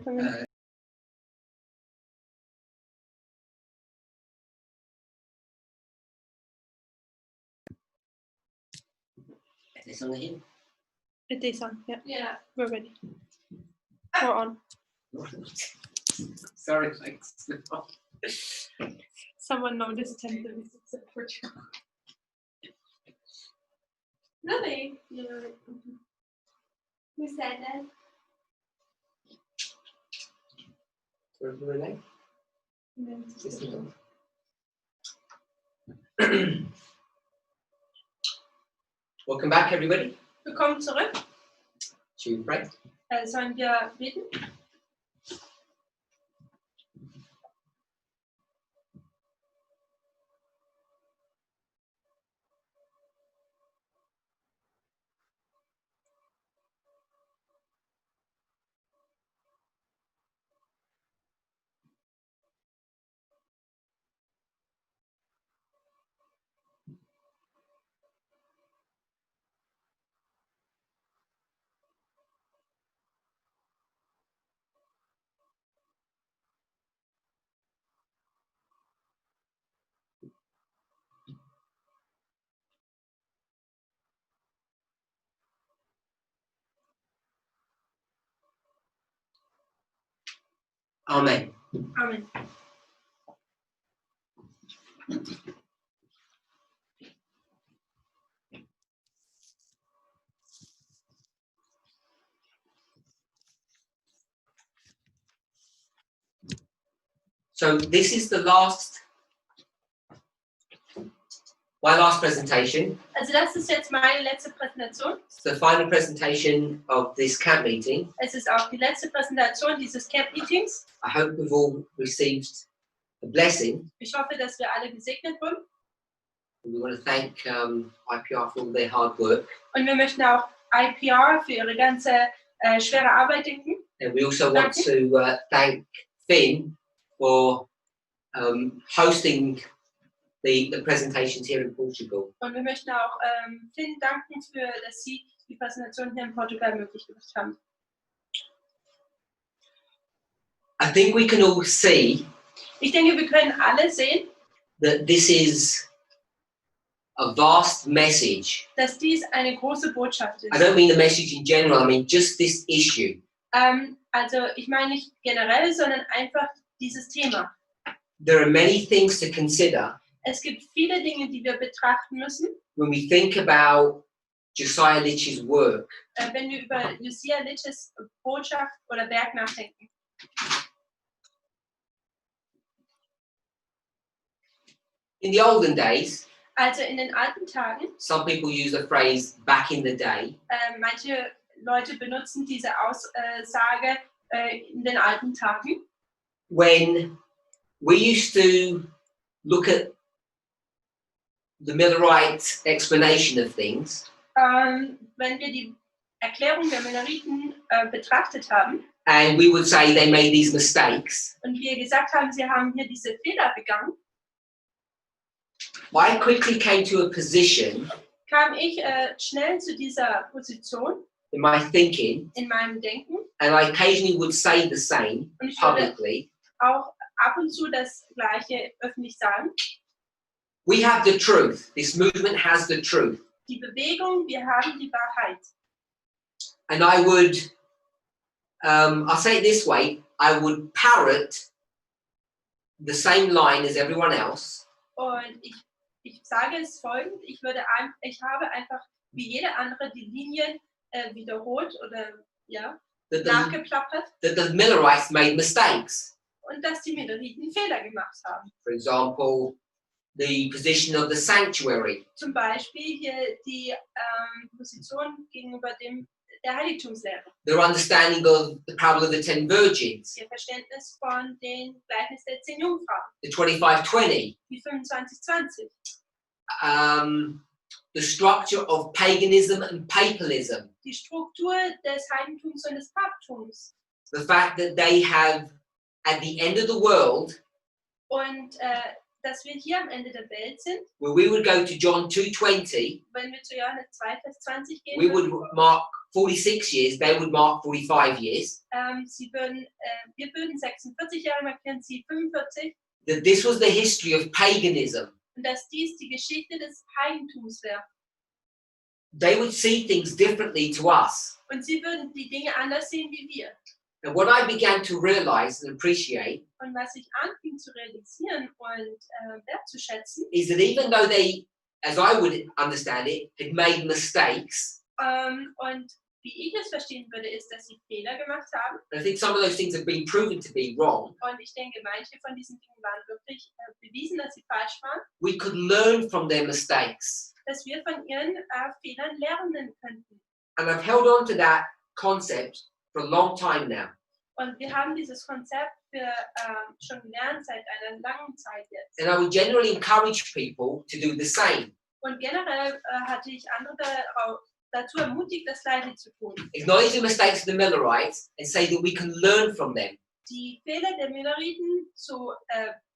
anfangen. Is on here? It is on, yeah. Yeah. We're ready. We're on. Sorry, thanks. Someone noticed 10 36 for sure. Really? Yeah. Who said that? Renee? Welcome back, everybody. Willkommen zurück. Should we pray? Sollen wir beten? Amen. Amen. So this is my last presentation. Also das ist jetzt meine letzte Präsentation. It's the final presentation of this camp meeting. Es ist auch die letzte Präsentation dieses Camp-Meetings. I hope we've all received a blessing. Ich hoffe, dass wir alle gesegnet wurden. We want to thank IPR for all their hard work. Und wir möchten auch IPR für ihre ganze schwere Arbeit danken. And we also want to thank Finn for hosting the presentations here in Portugal. Und wir möchten auch Finn danken, dass sie die Präsentation hier in Portugal möglich gemacht haben. I think we can all see Ich denke, wir können alle sehen, that this is a vast message. dass dies eine große Botschaft I ist. don't mean the message in general, I mean just this issue. Also ich meine nicht generell, sondern einfach dieses Thema. There are many things to consider Es gibt viele Dinge, die wir betrachten müssen, when we think about Josiah Litch's work. wenn wir über Josiah Litches Botschaft oder Werk nachdenken. In the olden days, Also in den alten Tagen, some people use the phrase back in the day. manche Leute benutzen diese Aussage in den alten Tagen, When we used to look at the Millerite explanation of things, wenn wir die Erklärung der Milleriten betrachtet haben and we would say they made these mistakes, und wir gesagt haben, sie haben hier diese Fehler begangen, I quickly came to a position kam ich schnell zu dieser Position in my thinking, in meinem Denken and I occasionally would say the same und ich würde publicly. auch ab und zu das Gleiche öffentlich sagen. We have the truth. This movement has the truth. Die Bewegung, wir haben die Wahrheit. And I would, I'll say it this way, I would parrot the same line as everyone else. Und ich sage es folgend, ich habe einfach wie jede andere die Linien wiederholt oder ja, nachgeplappert That the Millerites made mistakes. und dass die Milleriten Fehler gemacht haben. For example, the position of the sanctuary. Zum Beispiel hier die Position gegenüber der Heiligtumslehre. Their understanding of the parable of the 10 virgins. Ihr Verständnis von den Gleichnis der 10 Jungfrauen. The 25-20. Die 25-20. The structure of paganism and papalism. Die Struktur des Heidentums und des Papsttums. The fact that they have, at the end of the world, Und dass wir hier am Ende der Welt sind, where we would go to John 2:20, wenn wir zu Johannes 2, Vers 20 gehen we would würden, mark 46 years, they would mark 45 years. wir würden 46 Jahre markieren, sie 45, That this was the history of paganism. und dass dies die Geschichte des Heidentums wäre. They would see things differently to us. Und sie würden die Dinge anders sehen wie wir. And what I began to realize and appreciate Und was ich anfing zu realisieren und wertzuschätzen, is that even though they, as I would understand it, had made mistakes, und wie ich es verstehen würde, ist, dass sie Fehler gemacht haben. and I think some of those things have been proven to be wrong, Und ich denke, manche von diesen Dingen waren wirklich bewiesen, dass sie falsch waren, we could learn from their mistakes. dass wir von ihren Fehlern lernen könnten. And I've held on to that concept for a long time now. Und wir haben dieses Konzept für schon gelernt seit einer langen Zeit jetzt. And I would generally encourage people to do the same. Und generell hatte ich andere dazu ermutigt, das Gleiche zu tun. Acknowledge the mistakes of the Millerites and say that we can learn from them. Die Fehler der Milleriten zu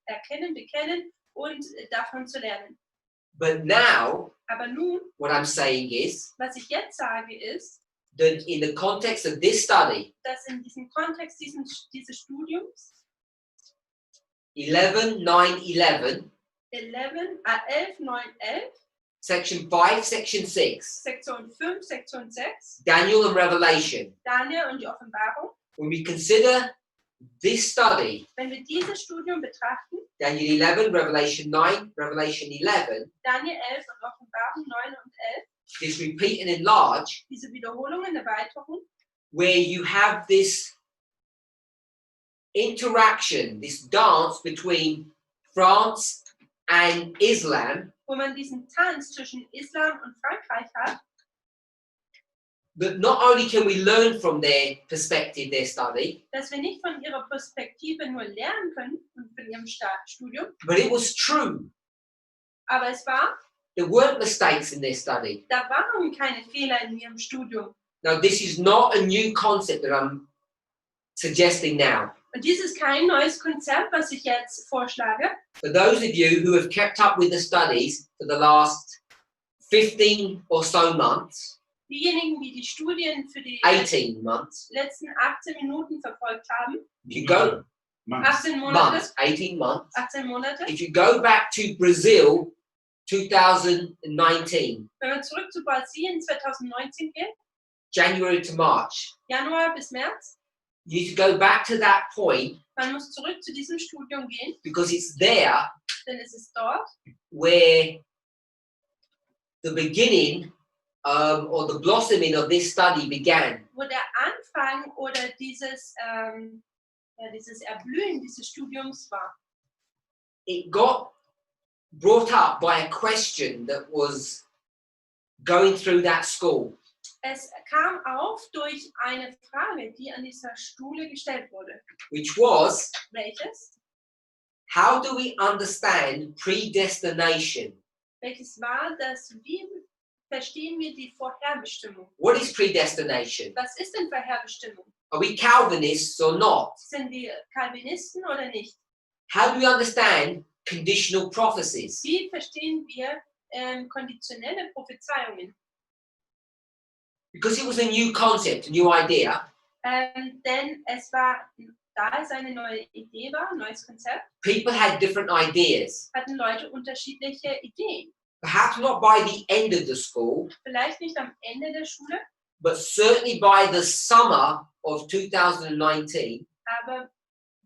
erkennen, bekennen und davon zu lernen. But now, Aber nun, what I'm saying is was ich jetzt sage, ist, that in the context of this study, dass in diesem Kontext dieses Studiums 11, 9, 11, 11, 9, 11, section 5, section 6, Sektion 5, Sektion 6, Daniel and Revelation, Daniel und die Offenbarung. when we consider this study, Wenn wir dieses Studium betrachten, Daniel 11, Revelation 9, Revelation 11, Daniel 11 und Offenbarung 9 und 11, this repeat and enlarge, diese Wiederholungen, Erweiterung, where you have this interaction, this dance between France and Islam, wo man diesen Tanz zwischen Islam und Frankreich hat, that not only can we learn from their perspective, their study, dass wir nicht von ihrer Perspektive nur lernen können und von ihrem Studium, but it was true. aber es war, There weren't mistakes in their study. da waren keine Fehler in ihrem Studium. Now, this is not a new concept that I'm suggesting now. Und dies ist kein neues Konzept, was ich jetzt vorschlage. For those of you who have kept up with the studies for the last 15 or so months, Diejenigen, die die Studien für die 18 months, letzten 18 Minuten verfolgt haben, if you go 18 Monate, months, 18 months, 18 Monate, if you go back to Brazil 2019, wenn man zurück zu Brasilien 2019 geht, January to March, Januar bis März, you need to go back to that point man muss zurück zu diesem Studium gehen, because it's there denn es ist dort, where the beginning or the blossoming of this study began. wo der Anfang oder dieses Erblühen dieses Studiums war. It got brought up by a question that was going through that school. Es kam auf durch eine Frage, die an dieser Schule gestellt wurde. Which was, Welches? how do we understand predestination? Welches war das, wie verstehen wir die Vorherbestimmung? What is predestination? Was ist denn Vorherbestimmung? Are we Calvinists or not? Sind wir Calvinisten oder nicht? How do we understand conditional prophecies? Wie verstehen wir konditionelle Prophezeiungen? Because it was a new concept, a new idea, Denn es war, da es eine neue Idee war, ein neues Konzept, people had different ideas. hatten Leute unterschiedliche Ideen. Perhaps not by the end of the school, Vielleicht nicht am Ende der Schule, but certainly by the summer of 2019, aber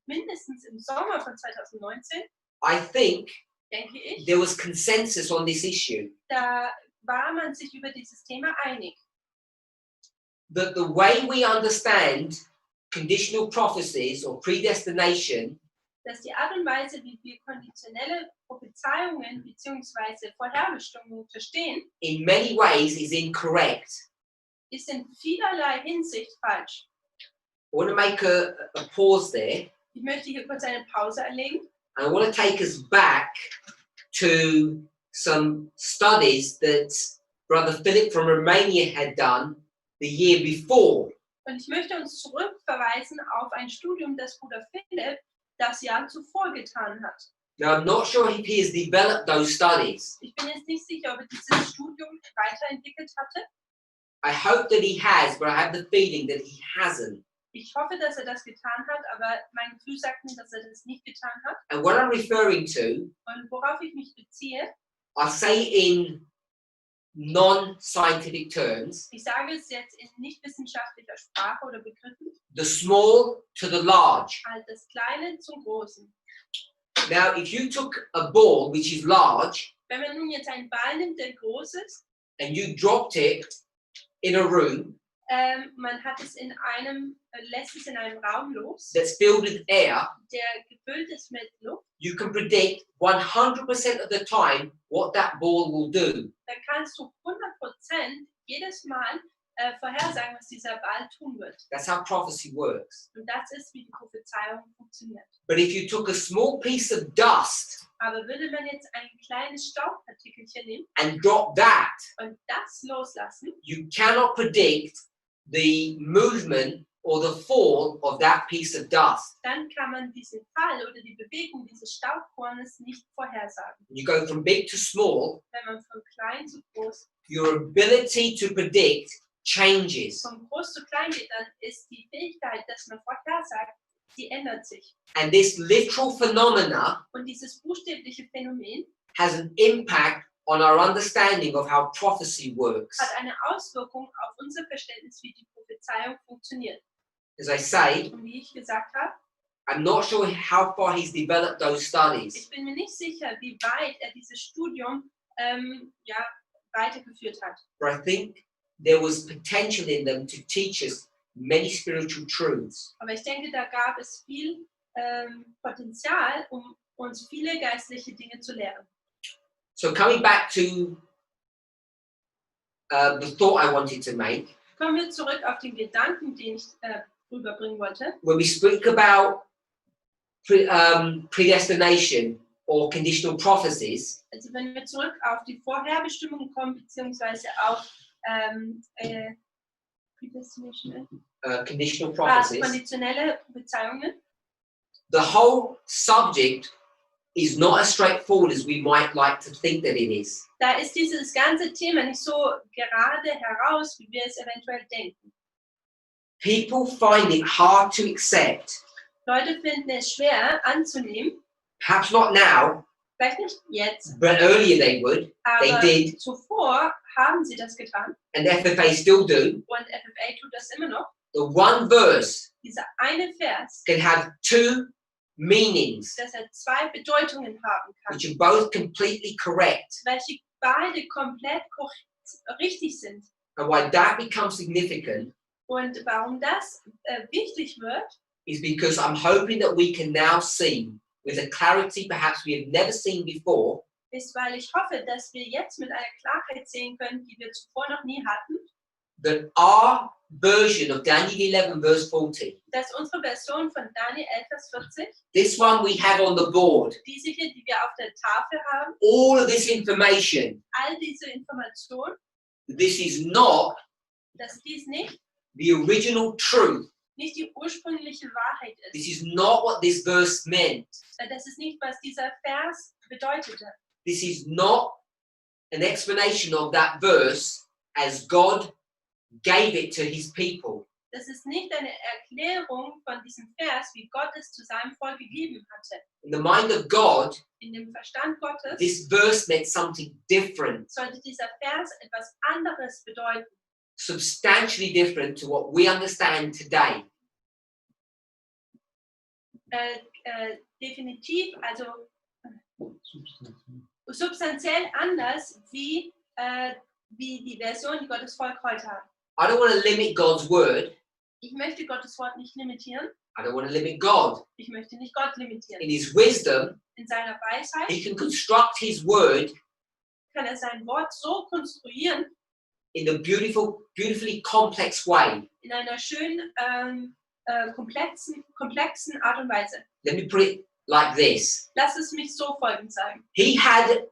mindestens im Sommer von 2019, I think denke ich, there was consensus on this issue. da war man sich über dieses Thema einig. That the way we understand conditional prophecies or predestination Dass die Art und Weise, wie wir konditionelle Prophezeiungen bzw. Vorherbestimmungen verstehen, in many ways is incorrect. ist in vielerlei Hinsicht falsch. I want to make a pause there. Ich möchte hier kurz eine Pause erlegen. And I want to take us back to some studies that Brother Philip from Romania had done the year before. Und ich möchte uns zurückverweisen auf ein Studium, das Bruder Philipp das Jahr zuvor getan hat. Now, I'm not sure if he has developed those studies. Ich bin jetzt nicht sicher, ob er dieses Studium weiterentwickelt hatte. I hope that he has, but I have the feeling that he hasn't. Ich hoffe, dass er das getan hat, aber mein Gefühl sagt mir, dass er das nicht getan hat. And what I'm referring to, Und worauf ich mich beziehe, I say in non-scientific terms, ich sage es jetzt in nicht wissenschaftlicher Sprache oder Begriffen, the small to the large. halt das Kleine zum Großen. Now, if you took a ball which is large Wenn man nun jetzt einen Ball nimmt, der groß ist, and you dropped it in a room man hat es lässt es in einem Raum los, that's filled with air, der gefüllt ist mit Luft, you can predict 100% of the time what that ball will do. dann kannst du 100% jedes Mal vorhersagen, was dieser Ball tun wird. That's how prophecy works. Und das ist, wie die Prophezeiung funktioniert. But if you took a small piece of dust Aber würde man jetzt ein kleines Staubpartikelchen nehmen and drop that, und das loslassen, you cannot predict the movement or the fall of that piece of dust. dann kann man diesen Fall oder die Bewegung dieses Staubkornes nicht vorhersagen. You go from big to small, Wenn man von klein zu groß, your ability to predict changes. von groß zu klein geht, dann ist die Fähigkeit, dass man vorhersagt, die ändert sich. And this literal phenomena Und dieses buchstäbliche Phänomen has an impact on our understanding of how prophecy works. hat eine Auswirkung auf unser Verständnis, wie die Prophezeiung funktioniert. As I say, Und wie ich gesagt habe, I'm not sure how far he's developed those studies. ich bin mir nicht sicher, wie weit er dieses Studium weitergeführt hat. But I think there was potential in them to teach us many spiritual truths. Aber ich denke, da gab es viel Potenzial, um uns viele geistliche Dinge zu lehren. So coming back to the thought I wanted to make, Kommen wir zurück auf den Gedanken, den ich rüberbringen wollte. when we speak about predestination or conditional prophecies, Also wenn wir zurück auf die Vorherbestimmung kommen, beziehungsweise auf conditional prophecies, konditionelle Prophezeiungen, the whole subject is not as straightforward as we might like to think that it is. da ist dieses ganze Thema nicht so gerade heraus, wie wir es eventuell denken. People find it hard to accept, Leute finden es schwer anzunehmen, perhaps not now, vielleicht nicht jetzt, but earlier they would, they aber did, zuvor haben sie das getan and FFA still do. und FFA tut das immer noch. The one verse Dieser eine Vers, can have two meanings, dass er zwei Bedeutungen haben kann, which are both completely correct. welche beide komplett richtig sind. And why that becomes significant Und warum das wichtig wird, is because I'm hoping that we can now see with a clarity perhaps we have never seen before, ist, weil ich hoffe, dass wir jetzt mit einer Klarheit sehen können, die wir zuvor noch nie hatten, that our version of Daniel 11 verse 14, dass unsere Version von Daniel 11, Vers 40, this one we have on the board, diese hier, die wir auf der Tafel haben, all of this information, all diese Informationen, this is not dass dies nicht the original truth. die ursprüngliche Wahrheit This ist. is not what this verse meant. Das ist nicht, was dieser Vers bedeutete. This is not an explanation of that verse as God gave it to his people. Das ist nicht eine Erklärung von diesem Vers, wie Gott es zu seinem Volk gegeben hatte. In the mind of God, In dem Verstand Gottes this verse meant something different, sollte dieser Vers etwas anderes bedeuten. substantially different to what we understand today. Definitiv, also substanziell anders wie die Version, die Gottes Volk heute hat. I don't want to limit God's word. Ich möchte Gottes Wort nicht limitieren. I don't want to limit God. Ich möchte nicht Gott limitieren. In his wisdom, In seiner Weisheit he can construct his word kann er sein Wort so konstruieren, in a beautifully complex way. in einer schönen, komplexen Art und Weise. Let me put it like this. Lass es mich so folgend sagen. He had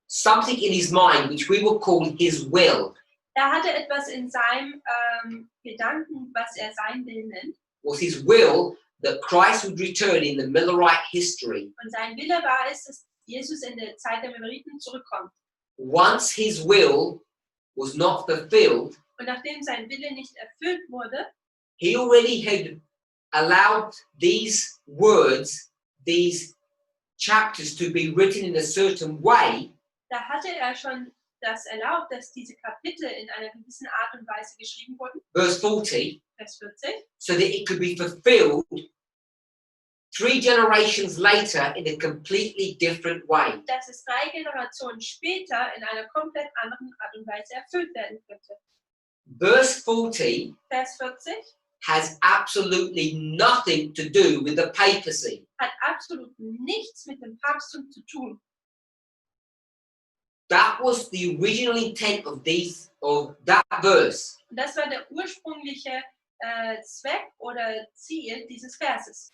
something in his mind which we will call his will. Er hatte etwas in seinem Gedanken, was er sein Willen nennt. Was his will that Christ would return in the Millerite history. Und sein Wille war es, dass Jesus in der Zeit der Milleriten zurückkommt. Once his will was not fulfilled, Und nachdem sein Wille nicht erfüllt wurde, he already had allowed these words, these chapters to be written in a certain way, da hatte er schon das erlaubt, dass diese Kapitel in einer gewissen Art und Weise geschrieben wurden. verse 40, Vers 40. so that it could be fulfilled 3 generations later in a completely different way. Dass es 3 Generationen später in einer komplett anderen Art und Weise erfüllt werden könnte. Verse 40 Vers 40 has absolutely nothing to do with the papacy. hat absolut nichts mit dem Papsttum zu tun. That was the original intent of that verse. Und das war der ursprüngliche Zweck oder Ziel dieses Verses.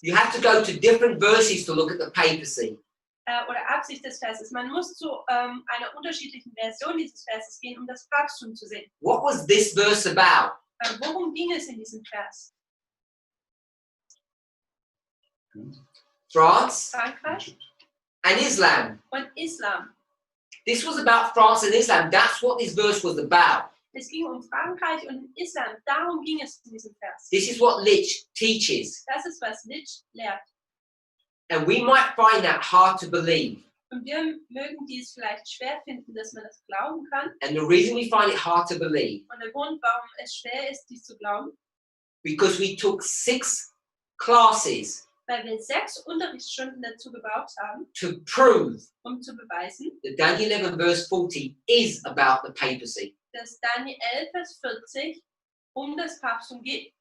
You have to go to different verses to look at the papacy. Oder Absicht des Verses. Man muss zu einer unterschiedlichen Version dieses Verses gehen, um das Papsttum zu sehen. What was this verse about? Worum ging es in diesem Vers? France Frankreich and Islam. und Islam. This was about France and Islam. That's what this verse was about. Es ging um Frankreich und Islam. Darum ging es in diesem Vers. This is what Lich teaches. Das ist, was Litsch lehrt. And we might find that hard to believe. Und wir mögen dies vielleicht schwer finden, dass man das glauben kann. And the reason we find it hard to believe, Und der Grund, warum es schwer ist, dies zu glauben, because we took 6 classes weil wir 6 Unterrichtsstunden dazu gebraucht haben, to prove um zu beweisen, that Daniel 11 verse 40 is about the papacy, dass Daniel 11, Vers 40 um das Papsttum geht.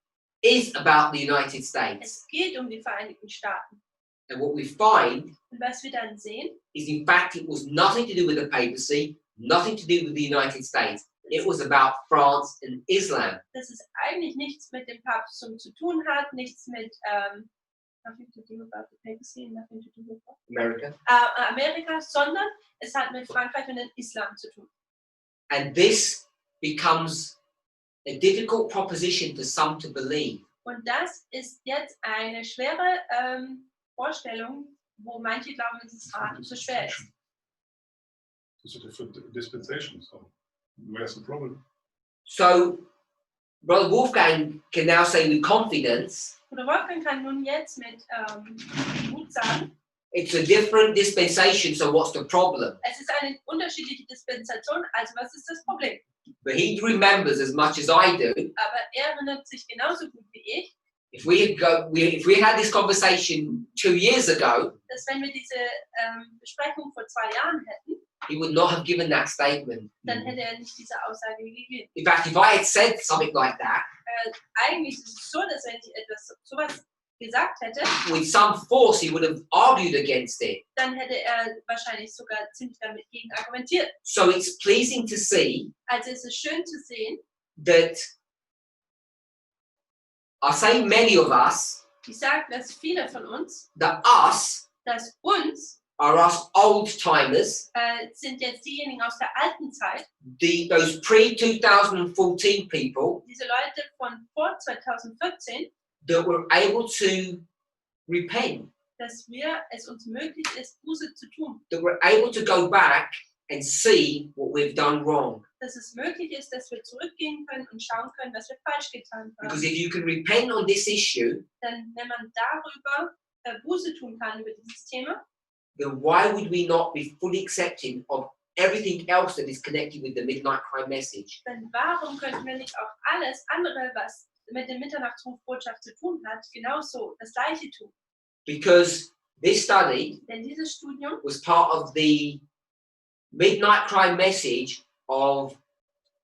is about the United States. Es geht um die Vereinigten Staaten. And what we find Und was wir dann sehen, is, in fact, it was nothing to do with the papacy, nothing to do with the United States. It was about France and Islam. dass es eigentlich nichts mit dem Papsttum zu tun hat, nichts mit nothing to do about the papacy, nothing to do with America. Amerika, sondern es hat mit Frankreich und dem Islam zu tun. And this becomes a difficult proposition for some to believe. Und das ist jetzt eine schwere Vorstellung, wo manche glauben, dass es zu schwer ist. It's a different dispensation, so where's the problem? So, Brother Wolfgang can now say with confidence, Bruder Wolfgang kann nun jetzt mit Mut sagen, it's a different dispensation, so what's the problem? es ist eine unterschiedliche Dispensation, also was ist das Problem? But he remembers as much as I do. Aber er erinnert sich genauso gut wie ich, If we had this conversation 2 years ago, dass wenn wir diese Besprechung vor 2 Jahren hätten, he would not have given that statement. dann hätte er nicht diese Aussage gegeben. In fact, if I had said something like that, Eigentlich ist es so, dass wenn ich sowas gesagt hätte, with some force, he would have argued against it. dann hätte er wahrscheinlich sogar ziemlich damit gegen argumentiert. So it's pleasing to see Also es ist schön zu sehen, that I say many of us, ich sage, dass viele von uns, that us dass uns are us old timers, sind jetzt diejenigen aus der alten Zeit, those pre-2014 people diese Leute von vor 2014, that were able to repent, dass es uns möglich ist, Buße zu tun. that were able to go back and see what we've done wrong. Dass es möglich ist, dass wir zurückgehen können und schauen können, was wir falsch getan Because haben. if you can repent on this issue, Denn wenn man darüber Buße tun kann, über dieses Thema, then why would we not be fully accepting of everything else that is connected with the midnight cry message? dann warum könnten wir nicht auch alles andere, was mit der Mitternachtsrufbotschaft zu tun hat, genauso das Gleiche tun? Because this study Denn dieses Studium was part of the midnight cry message of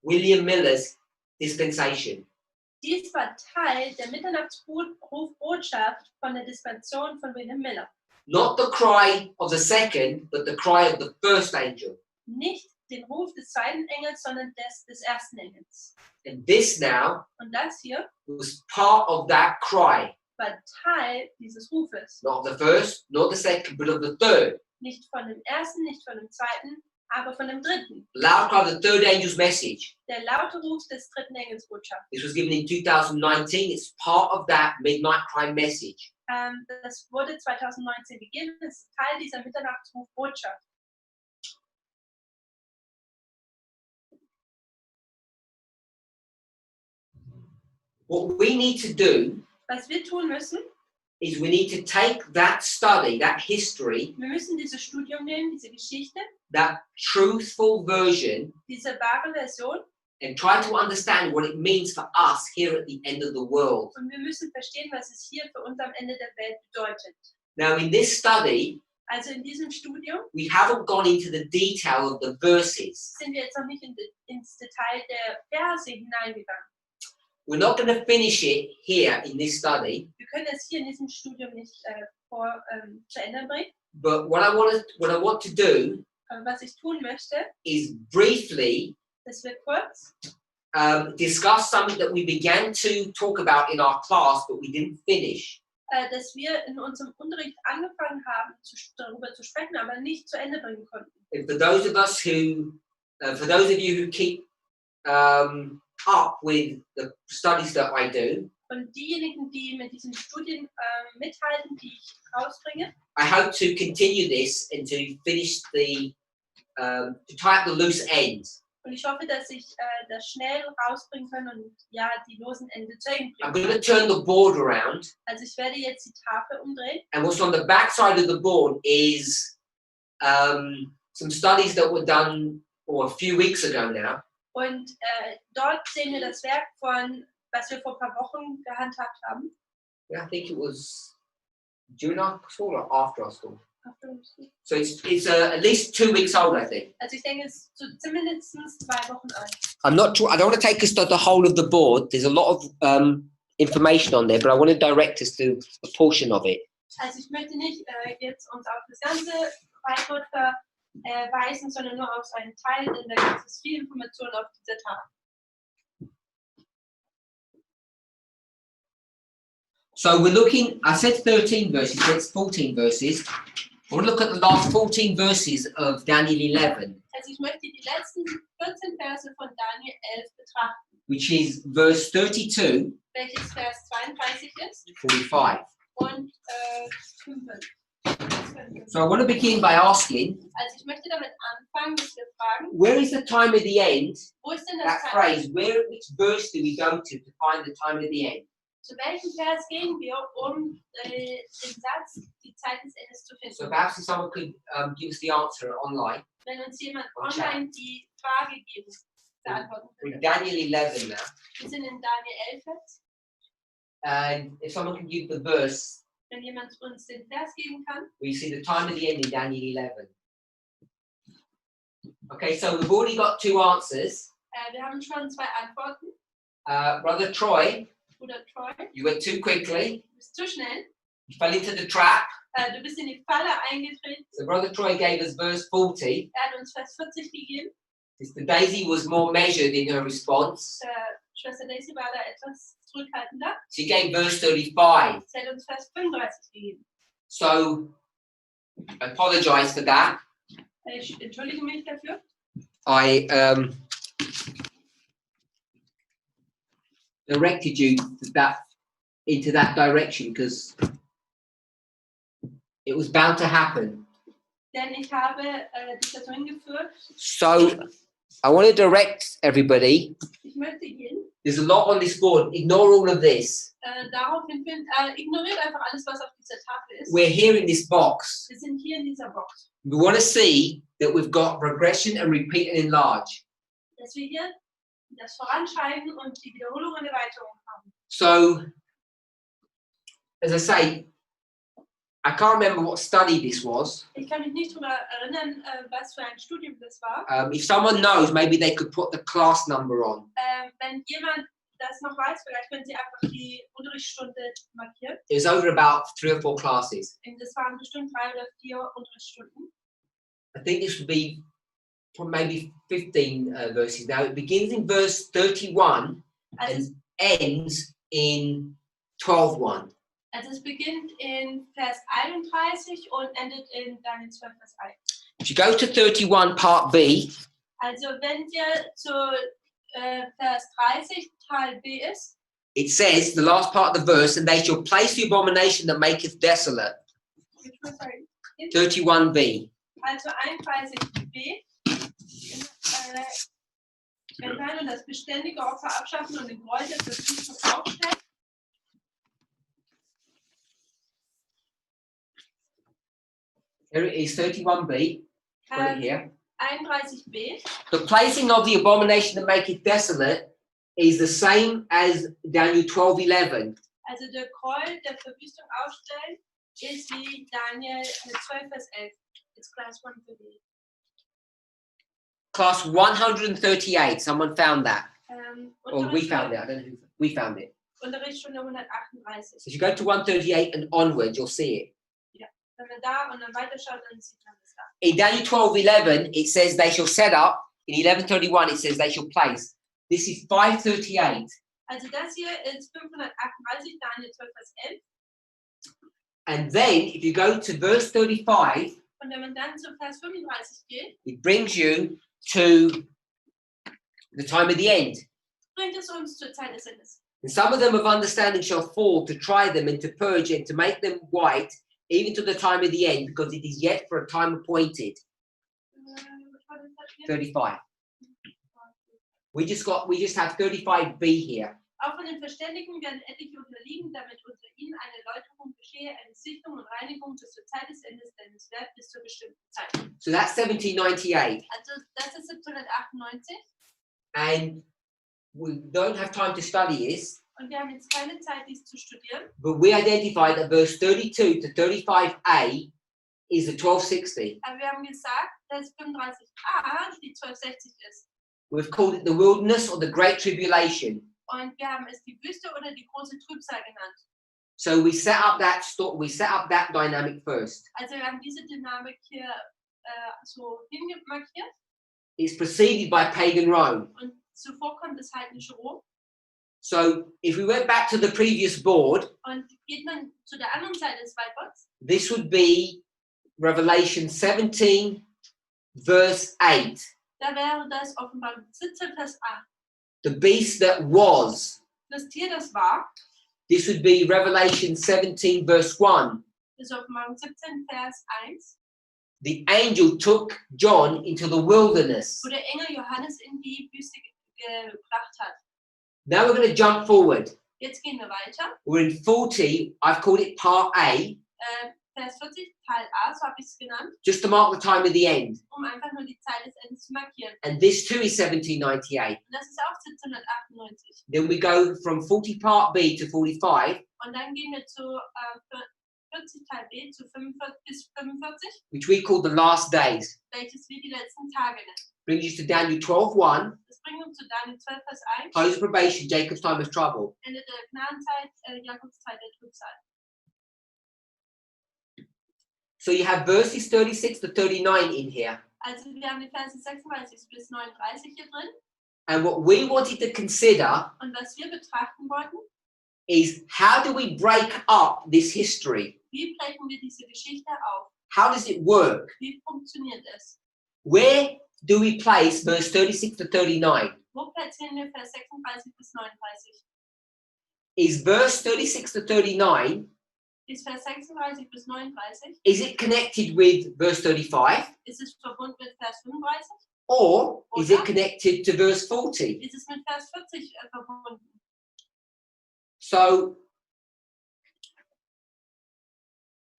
William Miller's dispensation. dies war Teil der Mitternachtsrufbotschaft von der Dispensation von William Miller. Not the cry of the second, but the cry of the first angel. Nicht den Ruf des zweiten Engels, sondern des ersten Engels. And this now Und das hier was part of that cry. war Teil dieses Rufes. Not of the first, not the second, but of the third. Nicht von dem ersten, nicht von dem zweiten, aber von dem dritten. Loud cry of the third angel's message. Der laute Ruf des dritten Engelsbotschaft. This was given in 2019. It's part of that midnight cry message. Das wurde 2019 gegeben. Das ist Teil dieser Mitternachtsruf-Botschaft. What we need to do Was wir tun müssen, is we need to take that study, that history, wir müssen dieses Studium nehmen, diese Geschichte, that truthful version, diese wahre Version, and try to understand what it means for us here at the end of the world. und wir müssen verstehen, was es hier für uns am Ende der Welt bedeutet. Now, in this study, Also in diesem Studium we haven't gone into the detail of the verses. sind wir jetzt noch nicht ins Detail der Verse hineingegangen. We're not going to finish it here in this study, Wir können es hier in diesem Studium nicht zu Ende bringen. but what I want to do Aber was ich tun möchte, is briefly dass wir kurz discuss something that we began to talk about in our class, but we didn't finish. dass wir in unserem Unterricht angefangen haben, darüber zu sprechen, aber nicht zu Ende bringen konnten. And for those of you who keep up with the studies that I do, Und diejenigen, die mit diesen Studien mithalten, die ich rausbringe, I hope to continue this and to finish to tie up the loose ends. und ich hoffe, dass ich das schnell rausbringen kann und ja, die losen Ende zu Ende I'm bringen going to kann. turn the board around, Also ich werde jetzt die Tafel umdrehen. and what's on the back side of the board is some studies that were done a few weeks ago now. Und dort sehen wir das Werk von, was wir vor ein paar Wochen gehandhabt haben. Yeah, I think it was during our school or after our school. So it's at least 2 weeks old, I think. Also ich denke, es ist so zumindest 2 Wochen alt. I'm not sure. I don't want to take us to the whole of the board. There's a lot of information on there, but I want to direct us to a portion of it. Also ich möchte nicht jetzt uns auf das ganze Whiteboard verweisen, sondern nur auf einen Teil, denn da gibt es viel Information auf dieser Tafel. So we're looking, I said 13 verses, that's 14 verses. We'll look at the last 14 verses of Daniel 11, Also ich möchte die letzten 14 Verse von Daniel 11 betrachten, which is verse 32 welches Vers 32 ist to 45. und 5. So I want to begin by asking, Also ich möchte damit anfangen, dass wir fragen, where is the time of the end? wo ist denn das That Teil? phrase, which verse do we go to find the time of the end? Zu welchem Vers gehen wir, um den Satz, die Zeit des Endes zu finden? So perhaps if someone could give us the answer online. Wenn uns jemand Und chat. online die Frage geben, beantworten We're könnte. in Daniel 11 now. Wir sind in Daniel 11 jetzt. And if someone can give the verse, Wenn jemand uns den Vers geben kann. we see the time of the end in Daniel 11. Okay, so we've already got 2 answers. Wir haben schon 2 Antworten. Brother Troy, Bruder Troy, you went too quickly. du bist zu schnell. You fell into the trap. Du bist in die Falle eingetreten. So Brother Troy gave us verse 40. Hat uns Vers 40 gegeben. Sister Daisy was more measured in her response. Schwester Daisy war da etwas zurückhaltender. She gave verse 35. Sie hat uns Vers 35 gegeben. So I apologize for that. Ich entschuldige mich dafür. I directed you into that direction because it was bound to happen. Denn ich habe dich dazu hingeführt. So I want to direct everybody. Ich möchte gehen. There's a lot on this board. Ignore all of this. Darauf hinführen, ignoriert einfach alles, was auf dieser Tafel ist. We're here in this box. Wir sind hier in dieser Box. We want to see that we've got regression and repeat and enlarge. Dass wir hier das Voranschreiten und die Wiederholung und Erweiterung haben. So, as I say, I can't remember what study this was. Ich kann mich nicht daran erinnern, was für ein Studium das war. If someone knows, maybe they could put the class number on. Wenn jemand das noch weiß, vielleicht können Sie einfach die Unterrichtsstunde markieren. It was over about 3 or 4 classes. Das waren bestimmt 3 oder 4 Unterrichtsstunden. I think this would be maybe 15 verses. Now, it begins in verse 31 and ends in 12:1. Also es beginnt in Vers 31 und endet in Daniel 12, Vers 1. If you go to 31 part B, Also wenn wir zu Vers 30 Teil B ist, it says, the last part of the verse, and they shall place the abomination that maketh desolate. 31b. also 31b, entfernen und das beständige Opfer abschaffen und den Gräuel für Verwüstung aufstellen. Here it is, 31b. Got it here. 31b. The placing of the abomination that maketh desolate is the same as Daniel 12:11. Also der Gräuel der Verwüstung aufstellen ist wie Daniel 12, Vers 11. It's class 138. Class 138. Someone found that. Or we found it. I don't know who. We found it. Unterrichtsstunde 138. So if you go to 138 and onwards, you'll see it. Ja, wenn man da und dann weiterschaut, dann sieht man das da. In Daniel 12:11, it says they shall set up. In 11:31, it says they shall place. This is 538. Also das hier ist 538, Daniel 12, Vers 11. And then, if you go to verse 35, Und wenn man dann zu Vers 35 geht, it brings you to the time of the end. bringt es uns zur Zeit des Endes. And some of them of understanding shall fall to try them and to purge and to make them white, even to the time of the end, because it is yet for a time appointed. 35. We just have 35b here. Auch von den Verständigen werden etliche unterliegen, damit unter ihnen eine Läuterung geschehe, eine Sichtung und Reinigung bis zur Zeit des Endes, denn es wird bis zur bestimmten Zeit. So that's 1798. Also das ist 1798 And we don't have time to study this, und wir haben jetzt keine Zeit, dies zu studieren. but we identified that verse 32 to 35a is the 1260. Aber wir haben gesagt, dass 35a die 1260 ist. We've called it the wilderness or the great tribulation. Und wir haben es die Wüste oder die große Trübsal genannt. So we set up that dynamic first. Also wir haben diese Dynamik hier so hingemarkiert. It's preceded by pagan Rome. Und zuvor kommt das heidnische Rom. So if we went back to the previous board, Und geht man zu der anderen Seite des Whiteboards, this would be Revelation 17, verse 8. da wäre das Offenbarung 17, Vers 8. The beast that was. Das Tier, das war, This would be Revelation 17, verse 1. das ist Offenbarung 17, Vers 1. The angel took John into the wilderness. Wo der Engel Johannes in die Wüste gebracht hat. Now we're going to jump forward. Jetzt gehen wir weiter. We're in 40. I've called it part A, Vers 40, Teil A, so habe ich es genannt, just to mark the time of the end. einfach nur die Zeit des Endes zu markieren. And this too is 1798. Und das ist auch 1798. Then we go from 40 part B to 45, Und dann gehen wir zu 40 Teil B, zu 45 bis 45, which we call the last days. welches wir die letzten Tage nennen. Brings you to Daniel 12:1. Das bringt uns zu Daniel 12, Vers 1, Close of probation, Jacob's time of trouble. Ende der Gnadenzeit, Jakobs Zeit der Trübsal. So you have verses 36 to 39 in here. Also wir haben die Verse 36 bis 39 hier drin. And what we wanted to consider Und was wir betrachten wollten, is how do we break up this history? wie brechen wir diese Geschichte auf? How does it work? Wie funktioniert es? Where do we place verse 36 to 39? Wo platzieren wir Vers 36 bis 39? Is verse 36 to 39, Ist Vers 36 bis 39? is it connected with verse 35? Ist es verbunden mit Vers 35? Or is it connected to verse 40? Ist es mit Vers 40 verbunden? So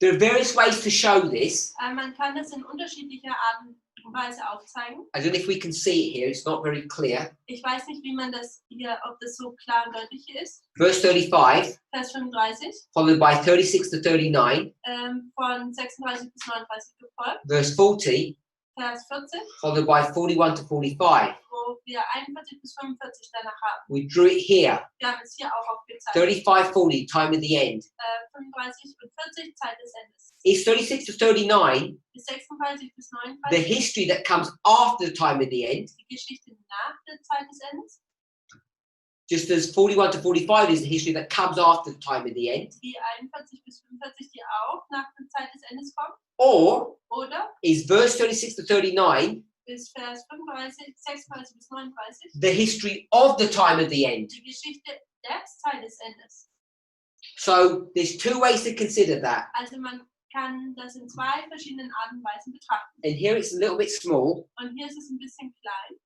there are various ways to show this. Man kann das in unterschiedlicher Art und Weise aufzeigen. I don't know if we can see it here, it's not very clear. Ich weiß nicht, wie man das hier, ob das so klar und deutlich hier ist. Verse 35, Vers 35, followed by 36 to 39. von 36 bis 39 gefolgt. Verse 40, Vers 40, followed by 41 to 45. wo wir 41 bis 45 danach haben. We drew it here. Wir haben es hier auch aufgezeigt. 35, 40, time of the end. 35 und 40, Zeit des Endes. Is 36 to 39 Bis 36 bis the 39, history that comes after the time of the end, die Geschichte nach der Zeit des Endes. just as 41 to 45 is the history that comes after the time of the end? Die 41 bis 45, die auch nach der Zeit des Endes kommen. Or Oder is verse 36 to 39 bis Vers 35, 36 bis 39 the history of the time of the end. die Geschichte der Zeit des Endes. So there's two ways to consider that. Also man kann das in zwei verschiedenen Arten und Weisen betrachten. And here it's a little bit small, Und hier ist es ein bisschen klein.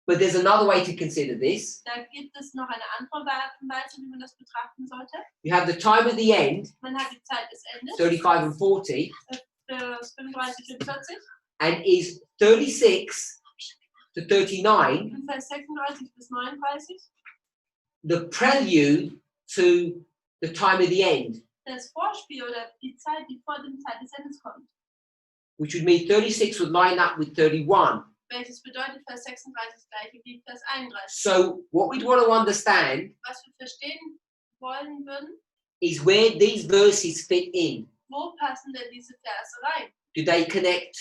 but there's another way to consider this. Da gibt es noch eine andere Art und Weise, wie man das betrachten sollte. You have the time of the end, Man hat die Zeit des Endes, 35 and 40, Vers 35 und 40. and is 36 to 39 Und Vers 36 bis 39 the prelude to the time of the end, das Vorspiel oder die Zeit, die vor dem Zeit des Endes kommt. which would mean 36 would line up with 31. Welches bedeutet Vers 36 das gleiche wie Vers 31. So what we'd want to understand Was wir verstehen wollen würden, is where these verses fit in. wo passen denn diese Verse rein? Do they connect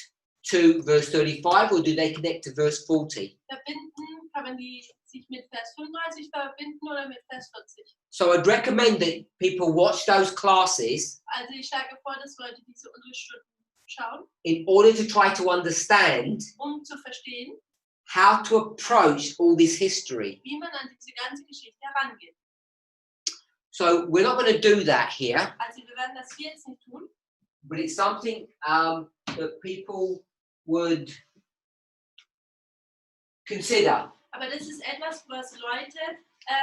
to verse 35 or do they connect to verse 40? Verbinden, kann man die sich mit Vers 35 verbinden oder mit Vers 40? So I'd recommend that people watch those classes Also ich schlage vor, dass Leute diese Unterstunden schauen, in order to try to understand zu verstehen, how to approach all this history. wie man an diese ganze Geschichte herangeht. So we're not going to do that here, Also wir werden das hier jetzt nicht tun, but it's something that people would consider. aber das ist etwas, was Leute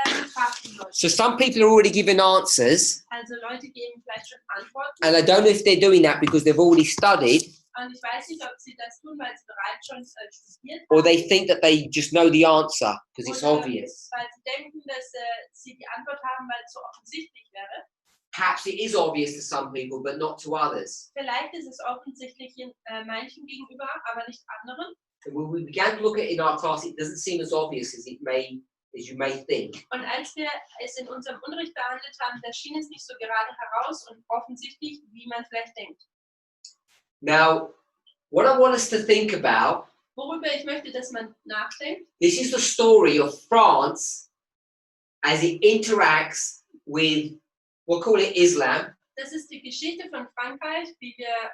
betrachten sollten. So some people are already given answers, Also Leute geben vielleicht schon Antworten and I don't know if they're doing that because they've already studied, und ich weiß nicht, ob sie das tun, weil sie bereits schon studiert or haben. they think that they just know the answer because it's Oder obvious. weil sie denken, dass sie die Antwort haben, weil es so offensichtlich wäre. Perhaps it is obvious to some people, but not to others. Vielleicht ist es offensichtlich in manchen gegenüber, aber nicht anderen. And when we began to look at it in our class, it doesn't seem as obvious as you may think. Und als wir es in unserem Unterricht behandelt haben, da schien es nicht so gerade heraus und offensichtlich, wie man vielleicht denkt. Now, what I want us to think about, Worüber ich möchte, dass man nachdenkt, this is the story of France as it interacts with, we'll call it Islam, das ist die Geschichte von Frankreich, wie wir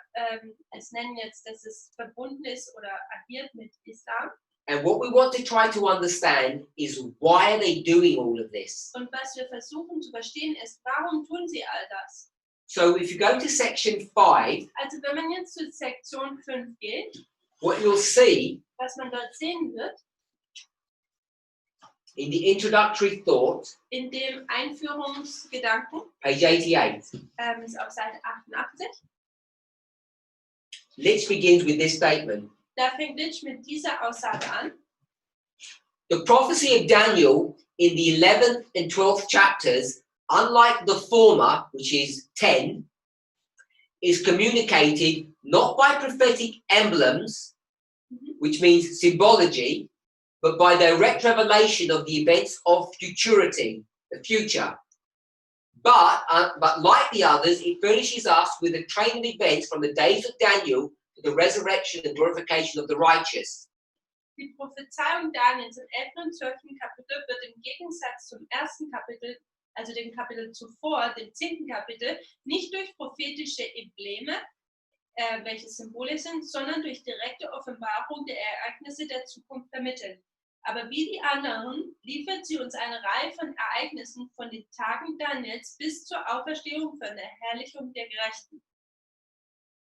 es nennen jetzt, dass es verbunden ist oder agiert mit Islam. and what we want to try to understand is why are they doing all of this? Und was wir versuchen zu verstehen ist, warum tun sie all das? So if you go to section 5, Also wenn man jetzt zu Sektion 5 geht, what you'll see was man dort sehen wird, in the introductory thought, in dem Einführungsgedanken, page 88, ist auf Seite 88, Litch begins with this statement. da fängt Litch mit dieser Aussage an. The prophecy of Daniel in the 11th and 12th chapters, unlike the former, which is 10, is communicated not by prophetic emblems, which means symbology, but by direct revelation of the events of futurity, the future. But like the others, it furnishes us with a train of events from the days of Daniel to the resurrection and glorification of the righteous. Die Prophezeiung Daniels im 11. und 12. Kapitel wird im Gegensatz zum ersten Kapitel, also dem Kapitel zuvor, dem 10. Kapitel, nicht durch prophetische Embleme, welche Symbole sind, sondern durch direkte Offenbarung der Ereignisse der Zukunft vermittelt. Aber wie die anderen liefert sie uns eine Reihe von Ereignissen von den Tagen Daniels bis zur Auferstehung von der Herrlichung der Gerechten.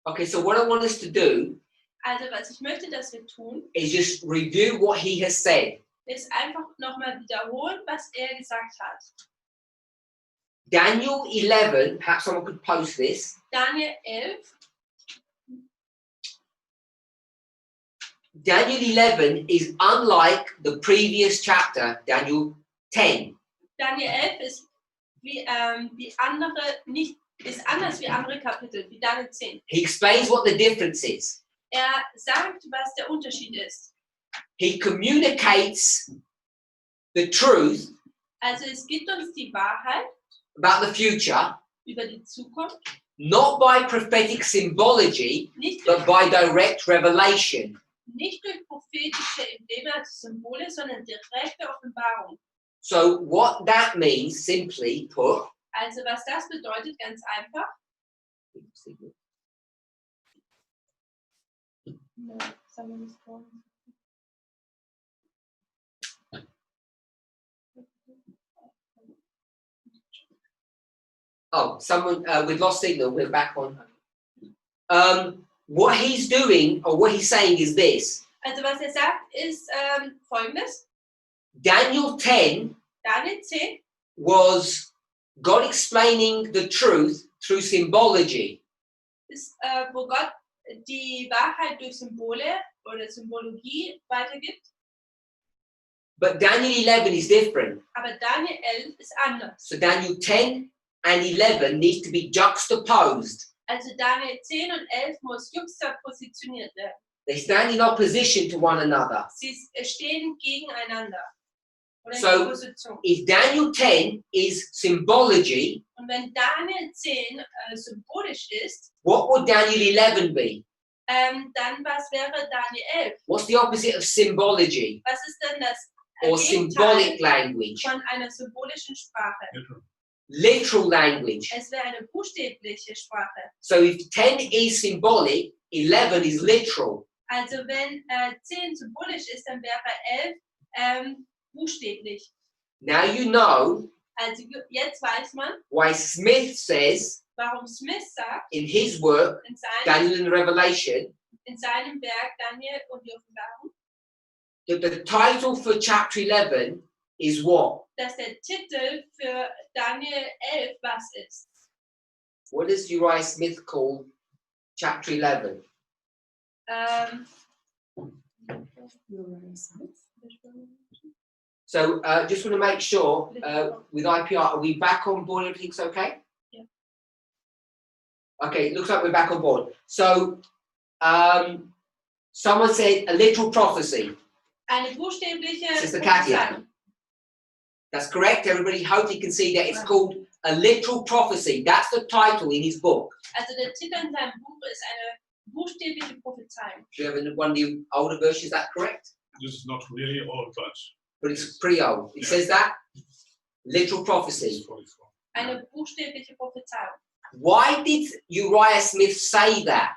Okay, so what I want us to do Also was ich möchte, dass wir tun, is just review what he has said. ist einfach nochmal wiederholen, was er gesagt hat. Daniel 11, perhaps someone could post this. Daniel 11. Daniel 11 is unlike the previous chapter, Daniel 10. Daniel 11 ist wie die andere nicht ist anders wie andere Kapitel, wie Daniel 10. He explains what the difference is. Er sagt, was der Unterschied ist. He communicates the truth Also es gibt uns die Wahrheit about the future, über die Zukunft, not by prophetic symbology, nicht but by direct revelation. durch prophetische Embleme als Symbole, sondern direkte Offenbarung. So what that means, simply put, Also was das bedeutet, ganz einfach, No, someone is calling. Oh, someone, we've lost signal, we're back on. What he's doing, or what he's saying is this. Also was sagt, ist folgendes. Daniel 10 Daniel 10 was God explaining the truth through symbology. ist, wo Gott die Wahrheit durch Symbole oder Symbologie weitergibt. But Daniel 11 is different. Aber Daniel 11 ist anders. So Daniel 10 and 11 needs to be juxtaposed. Also Daniel 10 und 11 muss juxtapositioniert werden. They stand in opposition to one another. Sie stehen gegeneinander. Oder So, in Opposition. If Daniel 10 is symbology, Und wenn Daniel 10 symbolisch ist, what would Daniel 11 be? dann was wäre Daniel 11? What's the opposite of symbology Was ist denn das or Gegenteil symbolic language? von einer symbolischen Sprache? Literal language. Es wäre eine buchstäbliche Sprache. So if 10 is symbolic, 11 is literal. Also wenn 10 symbolisch ist, dann wäre 11 buchstäblich. Now you know Also jetzt weiß man, why Smith says warum Smith sagt, in his work, in seinem, Daniel and Revelation, Werk Daniel und die Offenbarung, that the title for chapter 11 is what? dass der Titel für Daniel 11 was ist. What does Uriah Smith call chapter 11? So just want to make sure with IPR, are we back on board? Everything's okay? Yeah. Okay, it looks like we're back on board. So someone said a literal prophecy. Eine buchstäbliche Sister Katia. Prophezeiung. That's correct. Everybody, hope you can see that it's called a literal prophecy. That's the title in his book. Also der Titel in seinem Buch ist eine buchstäbliche Prophezeiung. Do you have one of the older versions? Is that correct? This is not really old, But it's pretty old. It says that literal prophecy. Eine buchstäbliche Prophezeiung. Why did Uriah Smith say that?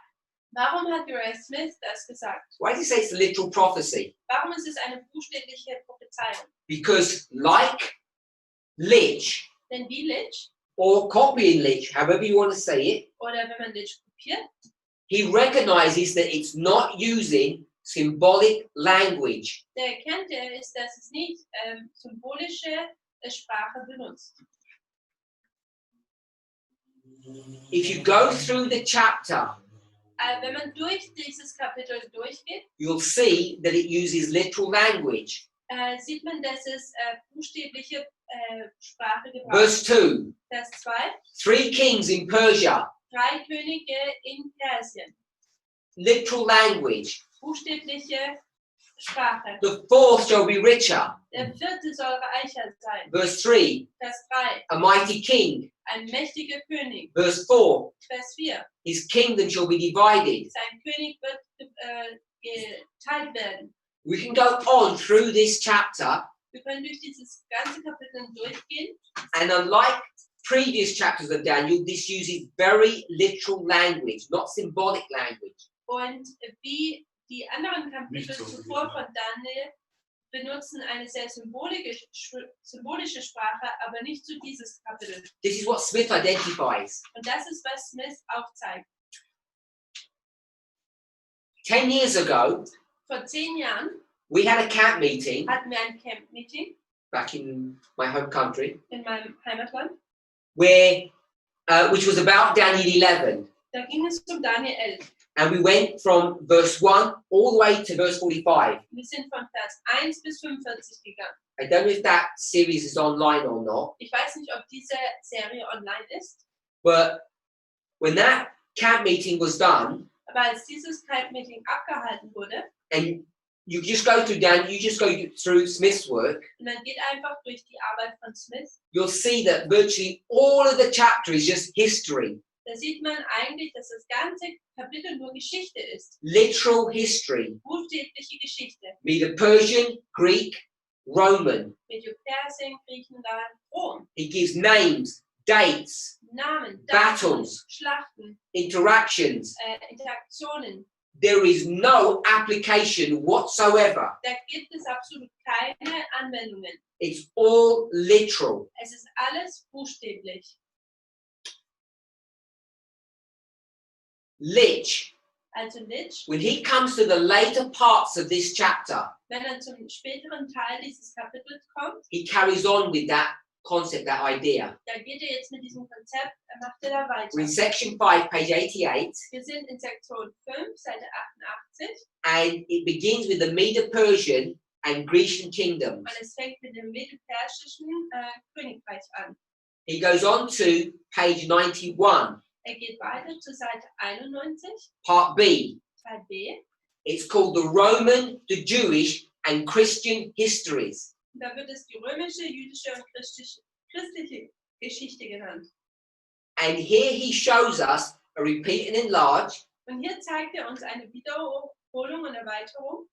Warum hat Uriah Smith das gesagt? Why did he say it's a literal prophecy? Warum ist es eine buchstäbliche Prophezeiung? Because like Lich Denn wie Lich, or copying Lich, however you want to say it, oder wenn man Lich kopiert, he recognizes that it's not using symbolic language. der erkennt ist, dass es nicht symbolische Sprache benutzt. If you go through the chapter, Wenn man durch dieses Kapitel durchgeht, you'll see that it uses literal language. sieht man, dass es buchstäbliche Sprache gebraucht. Verse 2, Vers 2, 3 kings in Persia, 3 Könige in Persien. literal language. Buchstäbliche Sprache. The fourth shall be richer. Der 4. soll reicher sein. Verse 3, Vers 3, a mighty king. ein mächtiger König. Verse 4, Vers 4, his kingdom shall be divided. sein König wird geteilt werden. We can go on through this chapter, Wir können durch dieses ganze Kapitel durchgehen. and unlike previous chapters of Daniel, this uses very literal language, not symbolic language. Und wie die anderen Kapitel Nicht so zuvor wie- von Daniel benutzen eine sehr symbolische Sprache, aber nicht zu dieses Kapitel. This is what Smith identifies. Und das ist, was Smith aufzeigt. 10 years ago, Vor 10 Jahren we had a camp meeting hatten wir ein Camp-Meeting back in my home country, in meinem Heimatland. where, which was about Daniel 11. Da ging es um Daniel 11. And we went from verse 1 all the way to verse 45. Wir sind von Vers 1 bis 45 gegangen. I don't know if that series is online or not, Ich weiß nicht, ob diese Serie online ist, but when that camp meeting was done, aber als dieses Camp-Meeting abgehalten wurde, and you just go through Dan, you just go through Smith's work, und man geht einfach durch die Arbeit von Smith, you'll see that virtually all of the chapter is just history, da sieht man eigentlich, dass das ganze Kapitel nur Geschichte ist. literal history, Buchstäbliche Geschichte. either Persian, Greek, Roman. Medo-Persien, Griechenland, Rom. He gives names, dates, Namen, Daten, Battles. Schlachten, interactions, Interaktionen, there is no application whatsoever. Da gibt es absolut keine Anwendungen. It's all literal. Es ist alles buchstäblich. Lich, Also Lich, when he comes to the later parts of this chapter, wenn er zum späteren Teil dieses Kapitels kommt, he carries on with that concept, that idea. da geht er jetzt mit diesem Konzept, macht er da weiter. We're in section 5, page 88, Wir sind in Sektion 5, Seite 88, and it begins with the Medo-Persian and Grecian kingdoms. und es fängt mit dem medo-persischen Königreich an. He goes on to page 91, Er geht weiter zur Seite 91, part B. Teil B. It's called the Roman, the Jewish, and Christian histories. Und da wird es die römische, jüdische und christliche Geschichte genannt. And here he shows us a repeat and enlarge. Und hier zeigt er uns eine Wiederholung und Erweiterung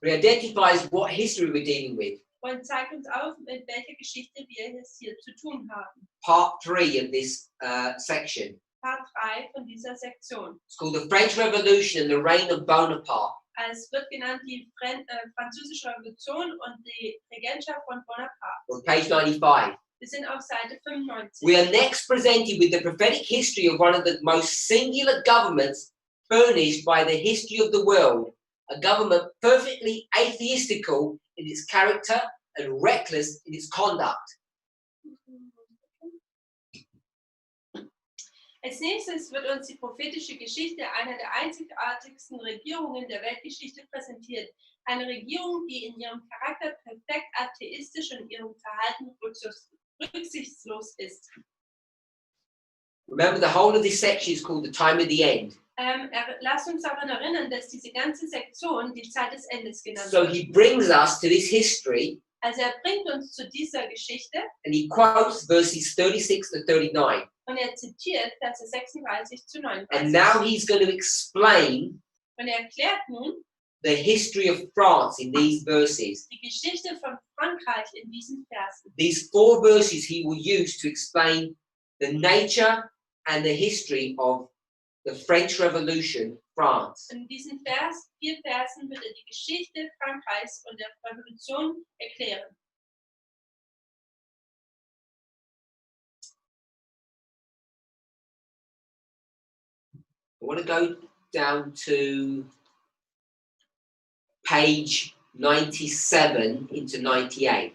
He identifies what history we're dealing with. und zeigt uns auf, mit welcher Geschichte wir es hier zu tun haben. Part 3 of this section. Part 3 von dieser Sektion. It's called the French Revolution and the reign of Bonaparte. Es wird genannt die Französische Revolution und die Regentschaft von Bonaparte. On page 95. Wir sind auf Seite 95. We are next presented with the prophetic history of one of the most singular governments furnished by the history of the world. A government perfectly atheistical in its character and reckless in its conduct. Als nächstes wird uns die prophetische Geschichte einer der einzigartigsten Regierungen der Weltgeschichte präsentiert. Eine Regierung, die in ihrem Charakter perfekt atheistisch und in ihrem Verhalten rücksichtslos ist. Remember, the whole of this section is called the time of the end. Lasst uns daran erinnern, dass diese ganze Sektion die Zeit des Endes genannt So wird. he brings us to this history Also er bringt uns zu dieser Geschichte and he quotes verses 36 to 39. und er zitiert Verse 36 zu 39. And now he's going to explain Und er erklärt nun the history of France in these verses. die Geschichte von Frankreich in diesen Versen. These 4 verses he will use to explain the nature and the history of the French Revolution, France. In diesen 4 Versen wird er die Geschichte Frankreichs und der Revolution erklären. I want to go down to page 97 into 98.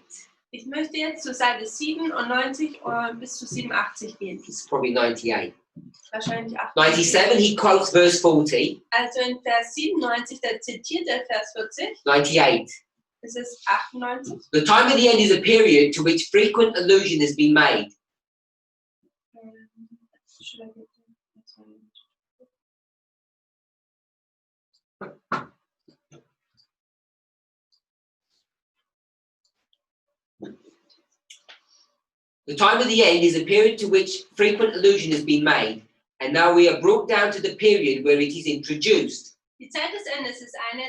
Ich möchte jetzt zur Seite 97 bis zu 87 gehen. It's probably 98. Wahrscheinlich 98. 97, he quotes verse 40. Also in Vers 97, da zitiert er Vers 40. 98. Das ist 98. The time of the end is a period to which frequent allusion has been made. The time of the end is a period to which frequent allusion has been made, and now we are brought down to the period where it is introduced. Die Zeit des Endes ist eine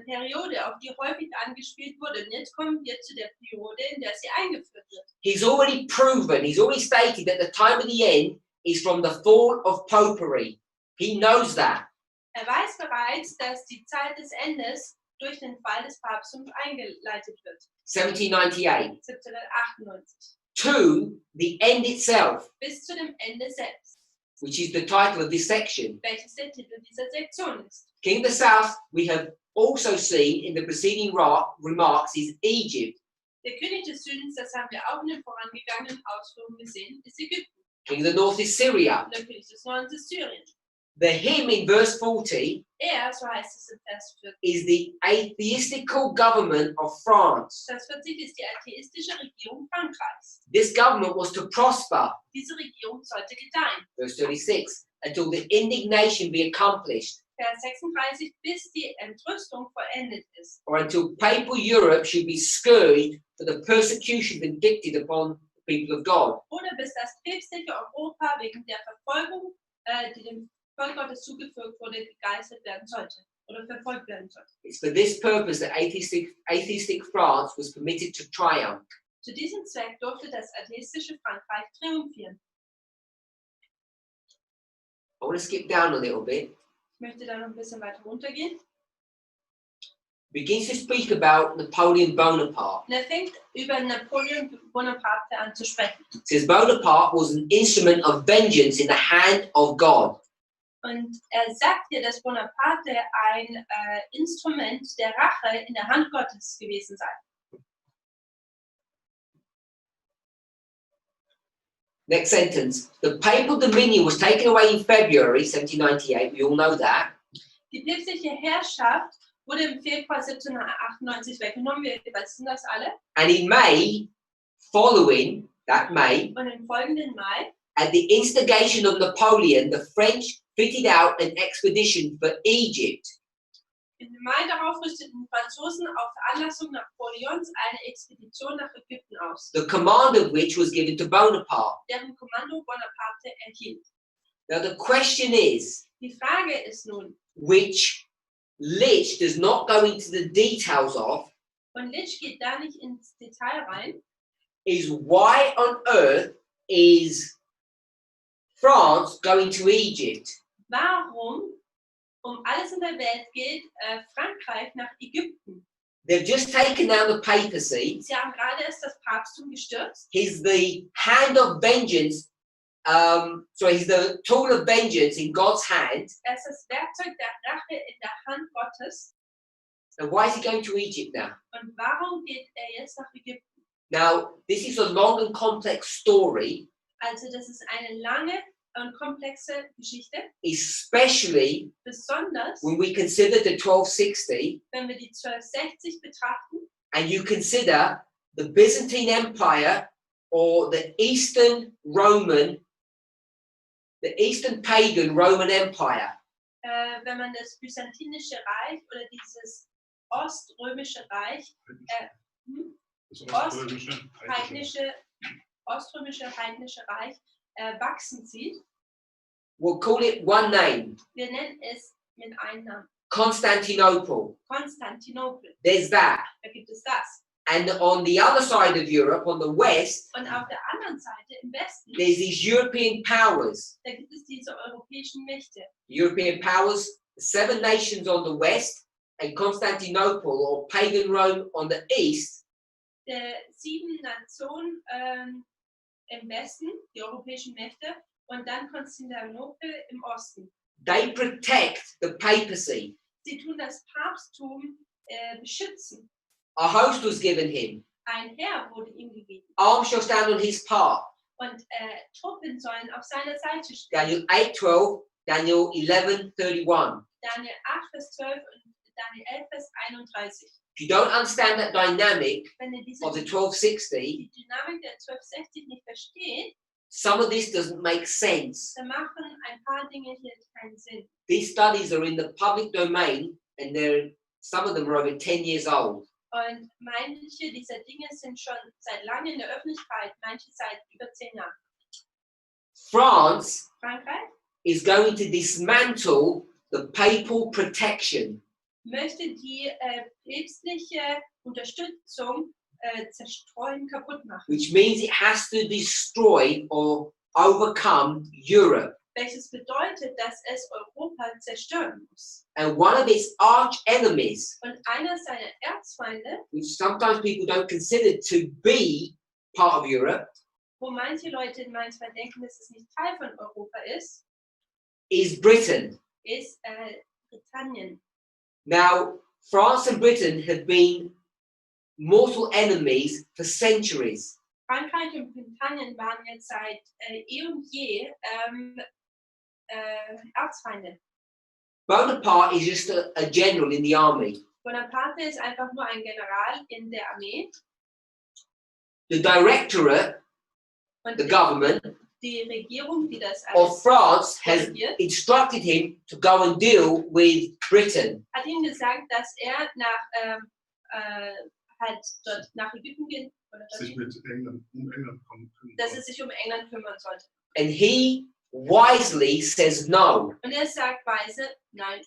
Periode, auf die häufig angespielt wurde. Und jetzt kommen wir zu der Periode, in der sie eingeführt wird. He's already proven, he's already stated that the time of the end is from the fall of popery. He knows that. Er weiß bereits, dass die Zeit des Endes durch den Fall des Papsttums eingeleitet wird. 1798. 1798. To the end itself, Bis zu dem Ende selbst, which is the title of this section. welches der Titel dieser Sektion ist. King of the South, we have also seen in the preceding remarks, is Egypt. Der König des Südens, das haben wir auch in den vorangegangenen Ausführungen gesehen, ist Ägypten. King of the North is Syria. Und der König des Nordens ist Syrien. The him in verse 40 So heißt es in Vers 40. is the atheistical government of France. Vers 40 ist die atheistische Regierung Frankreichs. This government was to prosper, Diese Regierung sollte gedeihen. verse 36, until the indignation be accomplished, Vers 36, bis die Entrüstung vollendet ist. or until papal Europe should be scourged for the persecution inflicted upon the people of God. Oder bis das päpstliche Europa wegen der Verfolgung, die dem Volk Gottes zugefügt wurde, gegeißelt werden sollte oder verfolgt werden sollte. It's for this purpose that atheistic France was permitted to triumph. Zu diesem Zweck durfte das atheistische Frankreich triumphieren. I want to skip down a little bit. Ich möchte da noch ein bisschen weiter runtergehen. Begins to speak about Napoleon Bonaparte. Und er fängt über Napoleon Bonaparte an zu sprechen. It says Bonaparte was an instrument of vengeance in the hand of God. Und er sagt hier, dass Bonaparte ein Instrument der Rache in der Hand Gottes gewesen sei. Next sentence. The papal dominion was taken away in February 1798. We all know that. Die päpstliche Herrschaft wurde im Februar 1798 weggenommen. Wir wissen das alle. And in May, following that May, Und im folgenden Mai, at the instigation of Napoleon, the French fitted out an expedition for Egypt. im Mai darauf rüsteten die Franzosen auf Veranlassung Napoleons eine Expedition nach Ägypten aus, The command of which was given to Bonaparte. deren Kommando Bonaparte erhielt. Now the question is, Die Frage ist nun, which Litch does not go into the details of, und Litsch geht da nicht ins Detail rein, is why on earth is France going to Egypt? warum alles in der Welt geht Frankreich nach Ägypten. They've just taken down the papacy. Sie haben gerade erst das Papsttum gestürzt. He's the hand of vengeance. He's the tool of vengeance in God's hand. Er ist das Werkzeug der Rache in der Hand Gottes. And why is he going to Egypt now? Und warum geht er jetzt nach Ägypten? Now, this is a long and complex story, Also das ist eine lange und komplexe Geschichte, especially besonders when we consider the 1260 wenn wir die 1260 betrachten and you consider the Byzantine Empire or the Eastern pagan Roman Empire. wenn man das Byzantinische Reich oder dieses Oströmische Reich, Oströmische heidnische Reich wachsen sieht. We'll call it one name, Wir nennen es mit einem Namen. Constantinople. Konstantinopel. There's that. Da gibt es das. And on the other side of Europe, on the west, Und auf der anderen Seite, im Westen, there's these European powers. da gibt es diese europäischen Mächte. European powers, 7 nations on the west, and Constantinople or pagan Rome on the east. 7 Nationen im Westen, die europäischen Mächte, und dann Konstantinopel im Osten. They protect the papacy. Sie tun das Papsttum beschützen. A host was given him. Ein Heer wurde ihm gegeben. Arms shall stand on his part. Und Truppen sollen auf seiner Seite stehen. Daniel 8:12, Daniel 11:31. Daniel 8, Vers 12 und Daniel 11, Vers 31. If you don't understand that dynamic Wenn ihr diese of the 1260, die Dynamik der 1260 nicht versteht, some of this doesn't make sense. dann machen ein paar Dinge hier keinen Sinn. These studies are in the public domain and some of them are over 10 years old. Und manche dieser Dinge sind schon seit langem in der Öffentlichkeit, manche seit über 10 Jahren. France Frankreich is going to dismantle the papal protection. möchte die päpstliche Unterstützung zerstreuen, kaputt machen. Which means it has to destroy or overcome Europe. Welches bedeutet, dass es Europa zerstören muss. And one of its arch enemies, Und einer seiner Erzfeinde, which sometimes people don't consider to be part of Europe, wo manche Leute manchmal denken, dass es nicht Teil von Europa ist, is Britain. ist Britannien. Now, France and Britain have been mortal enemies for centuries. Frankreich und Britannien waren jetzt seit eh und je Erzfeinde. Bonaparte is just a general in the army. Bonaparte ist einfach nur ein General in der Armee. The directorate, Und the government die Regierung, die das of alles France has korrigiert, instructed him to go and deal with Britain. hat ihm gesagt, dass er dort nach Ägypten gehen oder Sich mit England kümmern. dass er sich um England kümmern sollte. And he wisely says no. Und er sagt weise, nein.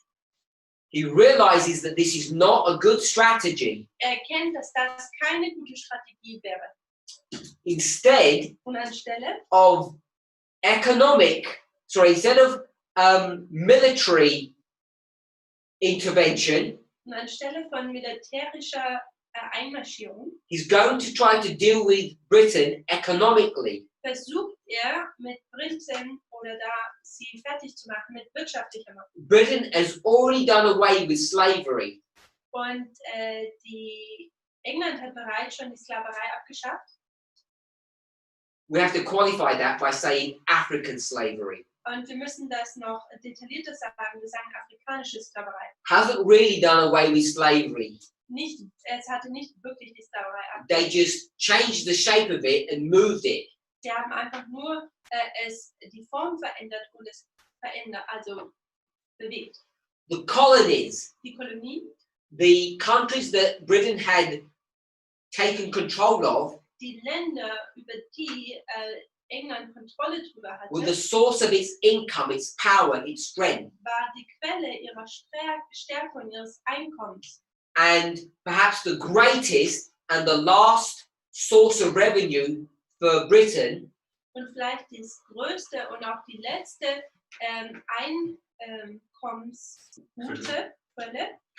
He realizes that this is not a good strategy. Er erkennt, dass das keine gute Strategie wäre. Instead Und anstelle of military intervention, Und anstelle von militärischer Einmarschierung he's going to try to deal with Britain economically. versucht mit Briten oder da sie fertig zu machen mit wirtschaftlicher Macht. Britain has already done away with slavery. Und England hat bereits schon die Sklaverei abgeschafft. We have to qualify that by saying African slavery. Und wir müssen das noch detaillierter sagen. Wir sagen afrikanische Sklaverei. Hasn't really done away with slavery. Es hatte nicht wirklich die Sklaverei They abgeschafft. just changed the shape of it and moved it. Sie haben einfach nur die Form verändert und es also bewegt. The colonies, Die Kolonien, the countries that Britain had taken control of, die Länder, über die England Kontrolle drüber hatte, were the source of its income, its power, its strength. war die Quelle ihrer Stärke und ihres Einkommens. And perhaps the greatest and the last source of revenue for Britain Und vielleicht das größte und auch die letzte Einkommensquelle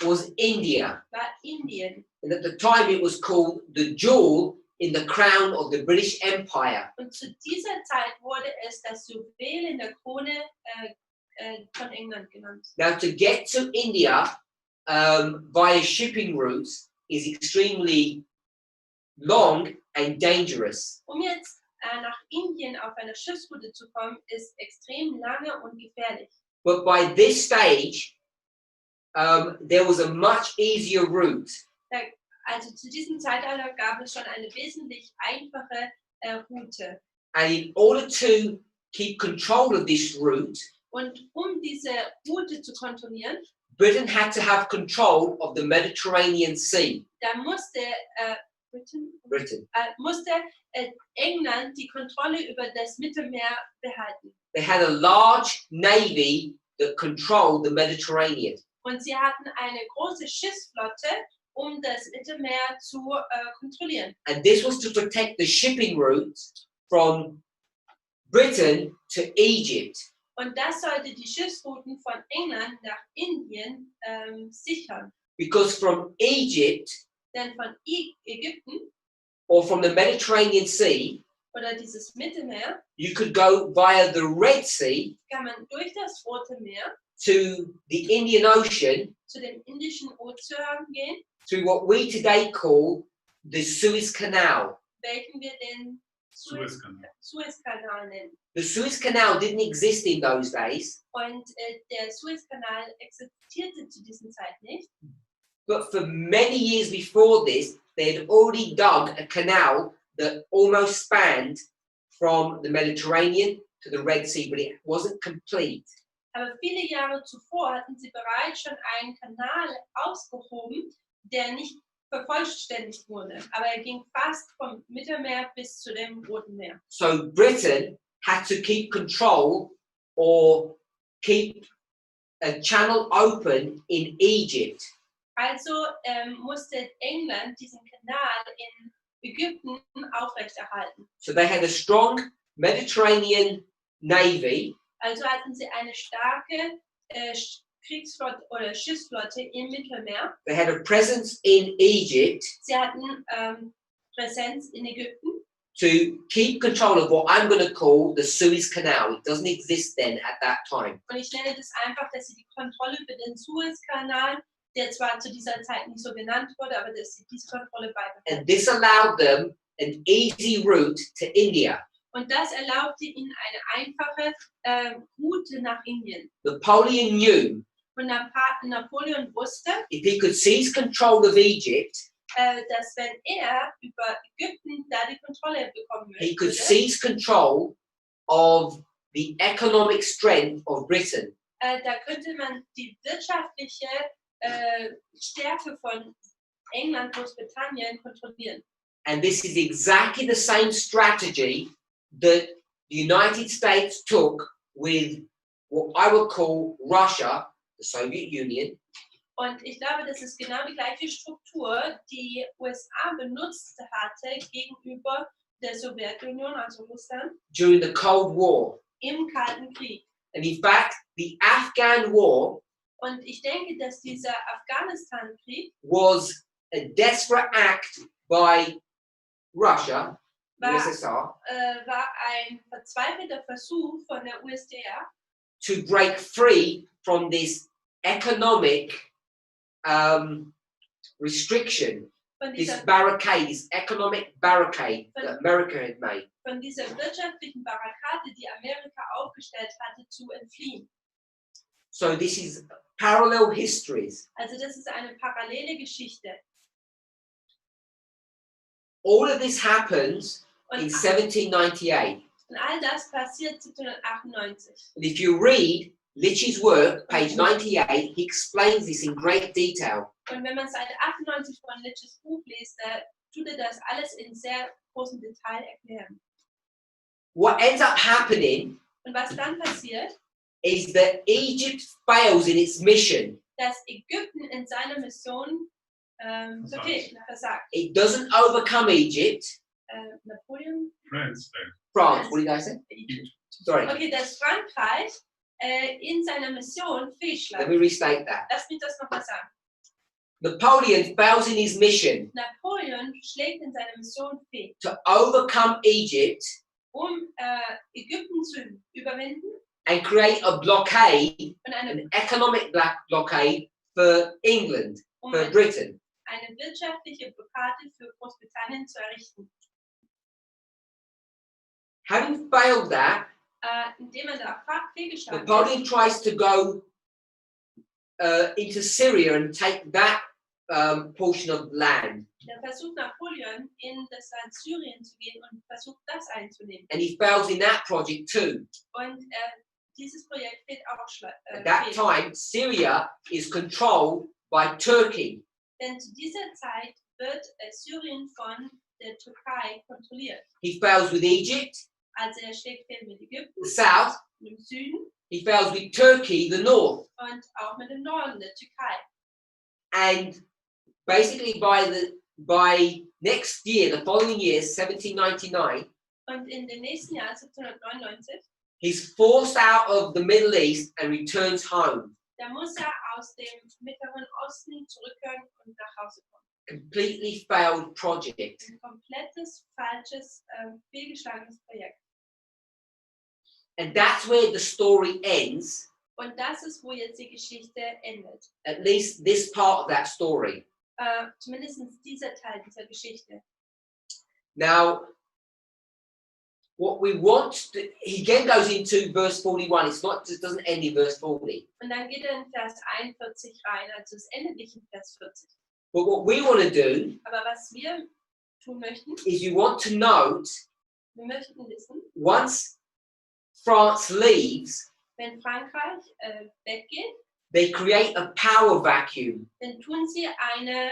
was India. war Indien. And at the time it was called the jewel in the crown of the British Empire. Und zu dieser Zeit wurde es das Juwel in der Krone von England genannt. Now to get to India via shipping routes is extremely long and dangerous. Jetzt nach Indien auf einer Schiffsroute zu kommen, ist extrem lange und gefährlich. But by this stage, there was a much easier route. Also zu diesem Zeitalter gab es schon eine wesentlich einfache Route. And in order to keep control of this route, Und diese Route zu kontrollieren, Britain had to have control of the Mediterranean Sea. da musste Britain. England die Kontrolle über das Mittelmeer behalten. They had a large navy that controlled the Mediterranean. Und sie hatten eine große Schiffsflotte, das Mittelmeer zu kontrollieren. And this was to protect the shipping routes from Britain to Egypt. Und das sollte die Schiffsrouten von England nach Indien sichern. Because from Egypt Denn von Ägypten or from the Mediterranean Sea, oder dieses Mittelmeer you could go via the Red Sea kann man durch das Rote Meer to the Indian Ocean zu dem Indischen Ozean gehen, through what we today call the Suez Canal. welchen wir den Suezkanal nennen. The Suez Canal didn't exist in those days, Und der Suezkanal existierte zu dieser Zeit nicht. but for many years before this, they had already dug a canal that almost spanned from the Mediterranean to the Red Sea, but it wasn't complete. Aber viele Jahre zuvor hatten sie bereits schon einen Kanal ausgehoben, der nicht vervollständigt wurde. Aber er ging fast vom Mittelmeer bis zu dem Roten Meer. So Britain had to keep control or keep a channel open in Egypt. Also musste England diesen Kanal in Ägypten aufrechterhalten. So they had a strong Mediterranean navy. Also hatten sie eine starke Kriegsflotte oder Schiffsflotte im Mittelmeer. They had a presence in Egypt Sie hatten Präsenz in Ägypten, to keep control of what I'm going to call the Suez Canal. It doesn't exist then at that time. und ich nenne das einfach, dass sie die Kontrolle über den Suezkanal, der zwar zu dieser Zeit nicht so genannt wurde, aber dass sie diese Kontrolle beibehalten. And this allowed them an easy route to India. Und das erlaubte ihnen eine einfache Route nach Indien. Napoleon knew Und Napoleon wusste, if he could seize control of Egypt, dass wenn er über Ägypten da die Kontrolle bekommen he could würde, seize control of the economic strength of Britain. da könnte man die wirtschaftliche Stärke von England, Großbritannien kontrollieren. And this is exactly the same strategy that the United States took with what I would call Russia, the Soviet Union, Und ich glaube, das ist genau die gleiche Struktur, die USA benutzt hatte gegenüber der Sowjetunion, also Russland, during the Cold War. im Kalten Krieg. And in fact, the Afghan War Und ich denke, dass dieser Afghanistan-Krieg was a desperate act by Russia, war, USSR, war ein verzweifelter Versuch von der USDR, to break free from this economic restriction, von this dieser, barricade, this economic barricade that America had made. von dieser wirtschaftlichen Barrikade, die Amerika aufgestellt hatte, zu entfliehen. So this is parallel histories. Also das ist eine parallele Geschichte. All of this happens in Und, 1798. und all das passiert 1798. And if you read Litch's work, page 98, he explains this in great detail. Und wenn man Seite 98 von Litch's Buch liest, da tut er das alles in sehr großem Detail erklären. What ends up happening Und was dann passiert, is that Egypt fails in its mission. dass Ägypten in seiner Mission versagt. It doesn't overcome Egypt. Napoleon? France, France, what did I say? Egypt. Sorry, Okay, dass Frankreich in seiner Mission let fehlschlägt. me restate that. Lass mich das nochmal sagen. Napoleon fails in his mission Napoleon schlägt in seiner Mission fehl, to overcome Egypt Ägypten zu überwinden and create a blockade, und an economic blockade for England, um for Britain. eine wirtschaftliche Blockade für Großbritannien zu errichten. Having failed that, Indem er da fehlgeschlagen Napoleon ist, tries to go into Syria and take that portion of land, der versucht Napoleon in das Land Syrien zu gehen und versucht das einzunehmen. and he fails in that project too. Und dieses Projekt wird auch At that fehl. time, Syria is controlled by Turkey. Denn zu dieser Zeit wird Syrien von der Türkei kontrolliert. He fails with Egypt, Also er schlägt fehl mit Ägypten the south. im Süden He fails with Turkey, the north. und auch mit dem Norden der Türkei. And basically by next year, the following year, 1799, Und in dem nächsten Jahr, 1799, he's forced out of the Middle East and returns home. da muss er aus dem Mittleren Osten zurückkehren und nach Hause kommen. Completely failed project. Ein komplettes, falsches, fehlgeschlagenes Projekt. And that's where the story ends, Und das ist, wo jetzt die Geschichte endet. at least this part of that story. Zumindest dieser Teil dieser Geschichte. Now, what we want, he again goes into verse 41. It doesn't end in verse 40. Und dann geht er in Vers 41 rein, also es endet nicht in Vers 40. But what we want to do Aber was wir tun möchten, is you want to note, wir möchten wissen, once France leaves, wenn Frankreich weggeht, they create a power vacuum. dann tun sie eine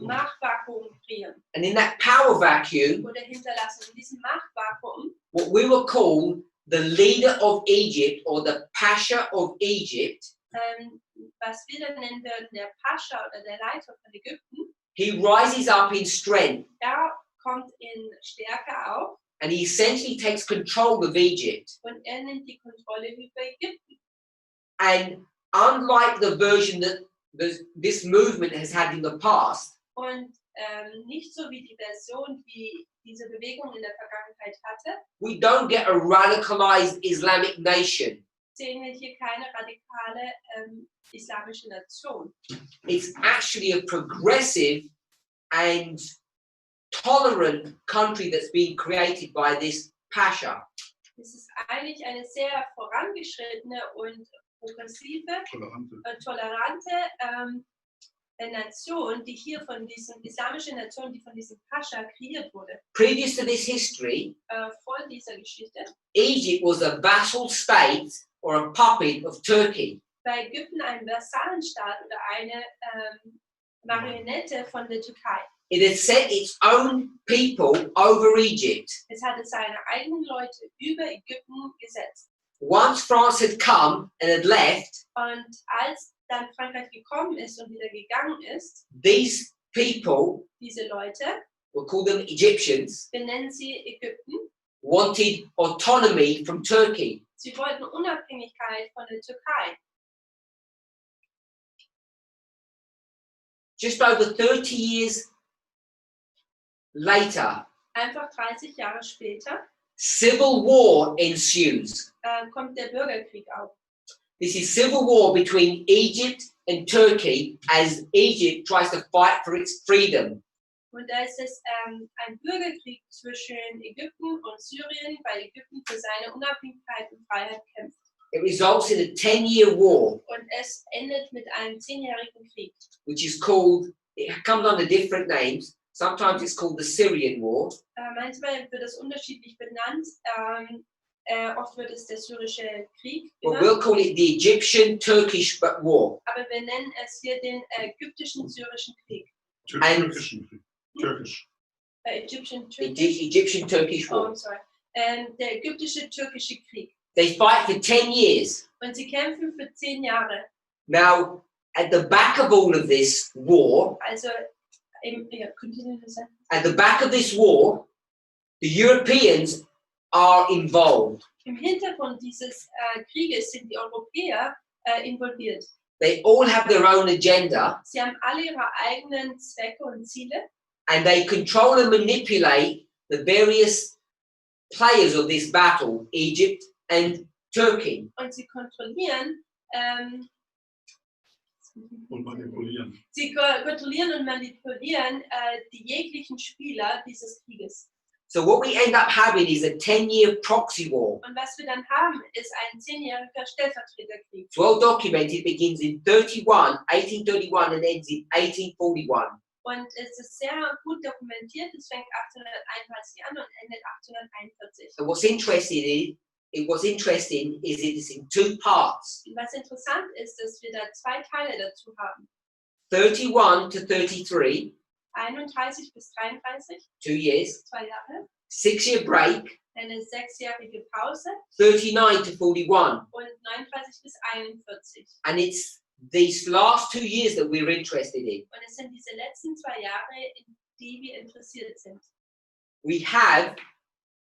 Machtvakuum kreieren And in that power vacuum, oder hinterlassen. In diesem Machtvakuum, what we will call the leader of Egypt or the Pasha of Egypt, was wir dann nennen würden, der Pascha oder der Leiter von Ägypten, he rises up in strength er kommt in Stärke auf and he essentially takes control of Egypt. und er nimmt die Kontrolle über Ägypten. And unlike the version that this movement has had in the past, Und nicht so wie die Version, die diese Bewegung in der Vergangenheit hatte, we don't get a radicalized Islamic nation. sehen wir hier keine radikale islamische Nation. It's actually a progressive and tolerant country that's been created by this Pasha. Es ist eigentlich eine sehr vorangeschrittene und progressive, tolerante Nation, die hier von diesem islamische Nation, die von diesem Pascha kreiert wurde. Previous to this history, Vor dieser Geschichte, Egypt was a vassal state or a puppet of Turkey. bei Ägypten ein Vassallenstaat oder eine Marionette von der Türkei. It had set its own people over Egypt. Es hatte seine eigenen Leute über Ägypten gesetzt. Once France had come and had left, Und als dann Frankreich gekommen ist und wieder gegangen ist, these people, diese Leute, we'll call them Egyptians, benennen sie Ägypten, wanted autonomy from Turkey. Sie wollten Unabhängigkeit von der Türkei. Just over 30 years later, Einfach 30 Jahre später civil war ensues. kommt der Bürgerkrieg auf. This is civil war between Egypt and Turkey as Egypt tries to fight for its freedom. Und da ist es ein Bürgerkrieg zwischen Ägypten und Syrien, weil Ägypten für seine Unabhängigkeit und Freiheit kämpft. It results in a 10-year war, Und es endet mit einem 10-jährigen Krieg. which is called, it comes under different names. Sometimes it's called the Syrian War. Manchmal wird es unterschiedlich benannt. Oft wird es der syrische Krieg But genannt. we'll call it the Egyptian-Turkish war. Aber wir nennen es hier den ägyptischen syrischen Krieg. Türkischen Krieg. Türkisch. Egyptian-Turkish Oh, war. I'm sorry. Der ägyptische türkische Krieg. They fight for 10 years. Und sie kämpfen für 10 Jahre. Now, at the back of all of this war, Also, ja, continue to say. at the back of this war, the Europeans are involved. Im Hintergrund dieses Krieges sind die Europäer involviert. They all have their own agenda, Sie haben alle ihre eigenen Zwecke und Ziele and they control and manipulate the various players of this battle, Egypt and Turkey. und sie kontrollieren Und manipulieren. und manipulieren die jeglichen Spieler dieses Krieges. So what we end up having is a 10-year proxy war. Und was wir dann haben, ist ein 10-jähriger Stellvertreterkrieg. It's well documented, begins in 1831 and ends in 1841. Und es ist sehr gut dokumentiert. Es fängt 1831 an und endet 1841. And what's interesting is it is in two parts, Und was interessant ist, dass wir da 2 Teile dazu haben. 31 to 33, 31 bis 33, 2 years, 2 Jahre. 6-year break, Eine 6-jährige Pause 39 to 41. und 39 bis 41. And it's these last 2 years that we're interested in. Und es sind diese letzten 2 Jahre, in die wir interessiert sind. We have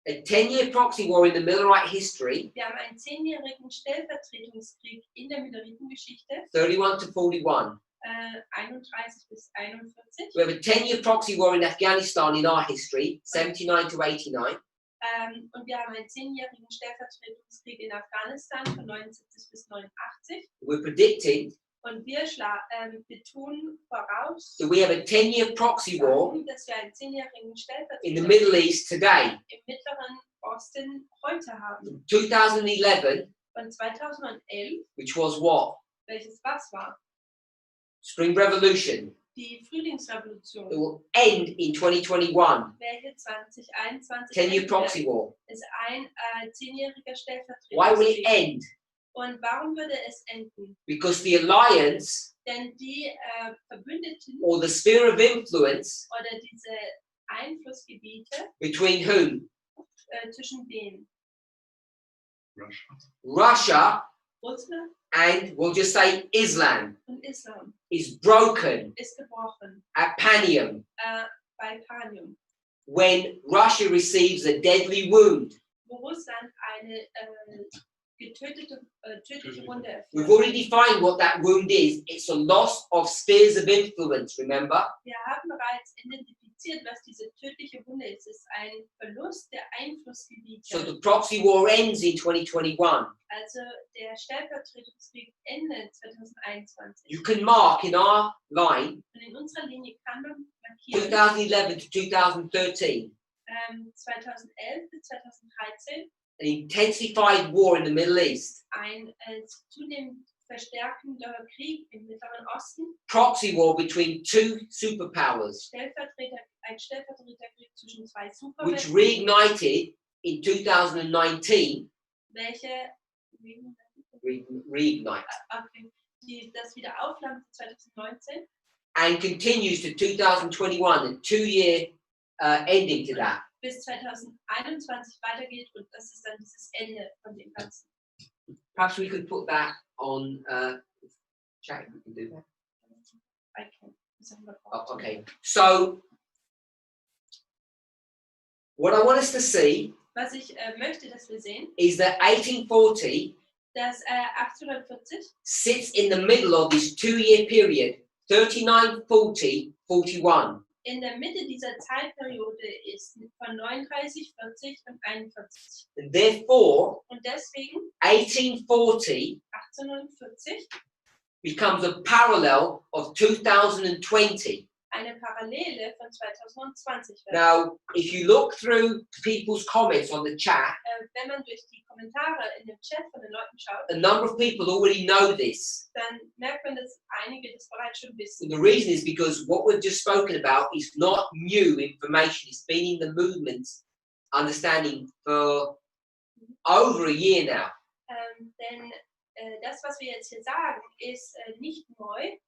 a 10-year proxy war in the Millerite history, Wir haben einen 10-jährigen Stellvertretungskrieg in der Milleritengeschichte, 31 to 41. 31 bis 41. We have a 10-year proxy war in Afghanistan in our history, 79 to 89. Und wir haben einen 10-jährigen Stellvertretungskrieg in Afghanistan von 79 bis 89. We're predicting Und wir tun voraus, that we have a 10-year proxy war dass wir einen 10-jährigen in the Stellvertretungskrieg Middle East today. im Mittleren Osten heute haben. 2011, Von 2011, which was what? welches was war? Spring Revolution. Die Frühlingsrevolution, It will end in 2021. welche 2021 10-year endet, proxy war. ist ein 10-jähriger Why will it Stellvertretungskrieg. end? Und warum würde es enden? Because the alliance Denn die Verbündeten or the sphere of influence oder diese Einflussgebiete between whom? zwischen wem? Russia. Russia Russland and we'll just say Islam und Islam is broken ist gebrochen at Panium bei Panium, when Russia receives a deadly wound. wo Russland eine tödliche Wunde We've erfährt. already defined what that wound is. It's a loss of spheres of influence, remember? Wir haben bereits identifiziert, was diese tödliche Wunde ist. Es ist ein Verlust der Einflussgebiete. So the proxy war ends in 2021. Also der Stellvertretungskrieg endet 2021. You can mark in our line Und in unserer Linie kann man markieren 2011 to 2013, 2011 bis 2013 an intensified war in the Middle East. ein zunehmend verstärkender Krieg im Mittleren Osten, Proxy war between two superpowers, ein Stellvertreterkrieg zwischen 2 which Supermächten, reignited in 2019. welche Reignite. die das wieder aufflammte 2019 And continues to 2021, a 2-year ending to that. bis 2021 weitergeht und das ist dann dieses Ende von dem Ganzen. Perhaps we could put that on chat. We can do that. I can. Oh, okay. So, what I want us to see Was ich möchte, dass wir sehen, is that 1840 dass 1840 sits in the middle of this 2-year period, 39, 40, 41. in der Mitte dieser Zeitperiode ist von 39, 40 und 41. And therefore, Und deswegen 1840 1840 becomes a parallel of 2020. eine Parallele von 2020 wird. Now, if you look through people's comments on the chat, Wenn man durch die Kommentare in dem Chat von den Leuten schaut, a number of people already know this. dann merkt man, dass einige das bereits schon wissen. And the reason is because what we've just spoken about is not new information. It's been in the movement understanding for over a year now. Denn das, was wir jetzt hier sagen, ist nicht neu.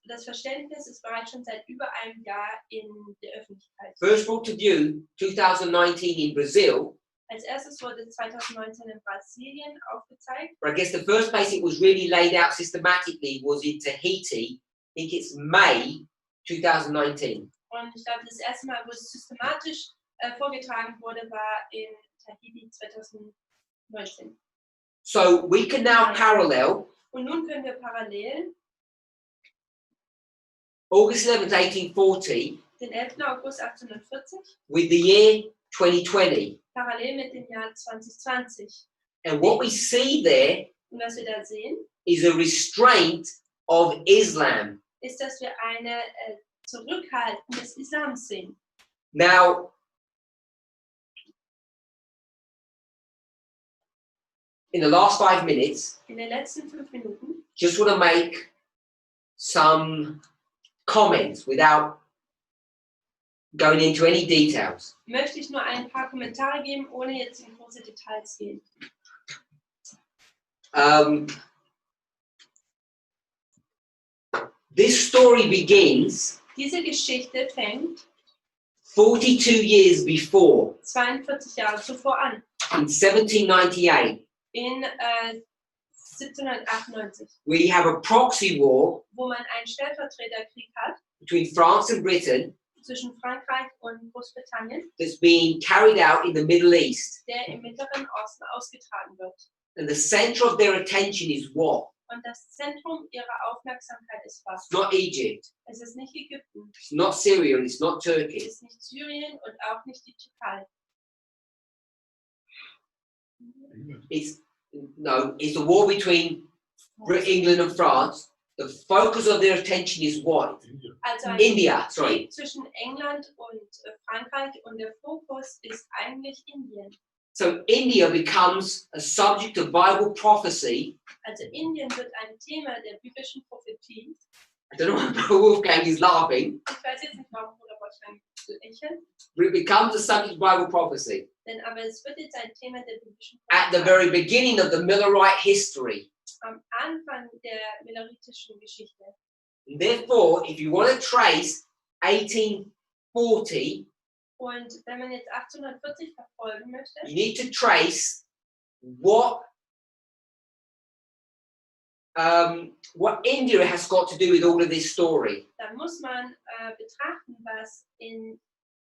Das Verständnis ist bereits schon seit über einem Jahr in der Öffentlichkeit. First brought to view 2019 in Brazil, Als erstes wurde 2019 in Brasilien aufgezeigt. but I guess the first place it was really laid out systematically was in Tahiti. I think it's May 2019. Und ich glaube, das erste Mal, wo es systematisch vorgetragen wurde, war in Tahiti 2019. So we can now parallel Und nun können wir parallel August 11th, 1840 den 11. August 1840 with the year 2020. parallel mit dem Jahr 2020. And what we see there Und was wir da sehen, is a restraint of Islam. ist, dass wir eine Zurückhaltung des Islams sehen. Now, in the last 5 minutes, In den letzten 5 Minuten just want to make some comments without going into any details. möchte ich nur ein paar Kommentare geben, ohne jetzt in große Details gehen. This story begins Diese Geschichte fängt 42 years before, 42 Jahre zuvor an, in 1798. in 1798, We have a proxy war wo man einen Stellvertreterkrieg hat between France and Britain zwischen Frankreich und Großbritannien, that's being carried out in the Middle East. der im Mittleren Osten ausgetragen wird. And the center of their attention is what? Und das Zentrum ihrer Aufmerksamkeit ist was? It's not Egypt, Es ist nicht Ägypten, it's not Syria, and it's not es Turkey. ist nicht Syrien und auch nicht die Türkei. It's the war between England and France. The focus of their attention is what? Also ein India, sorry. Krieg zwischen England und Frankreich und der Fokus ist eigentlich Indien. So India becomes a subject of Bible prophecy. Also Indien wird ein Thema der biblischen Prophetie. I don't know why Brother Wolfgang is laughing, Ich weiß jetzt nicht, warum Bruder Wolfgang lächelt, but it becomes a subject of Bible prophecy. denn aber es wird jetzt ein Thema der biblischen At the Prophetie. very beginning of the Millerite history. Am Anfang der milleritischen Geschichte. And therefore, if you want to trace 1840, Und wenn man jetzt 1840 verfolgen möchte, you need to trace what India has got to do with all of this story. dann muss man betrachten, was in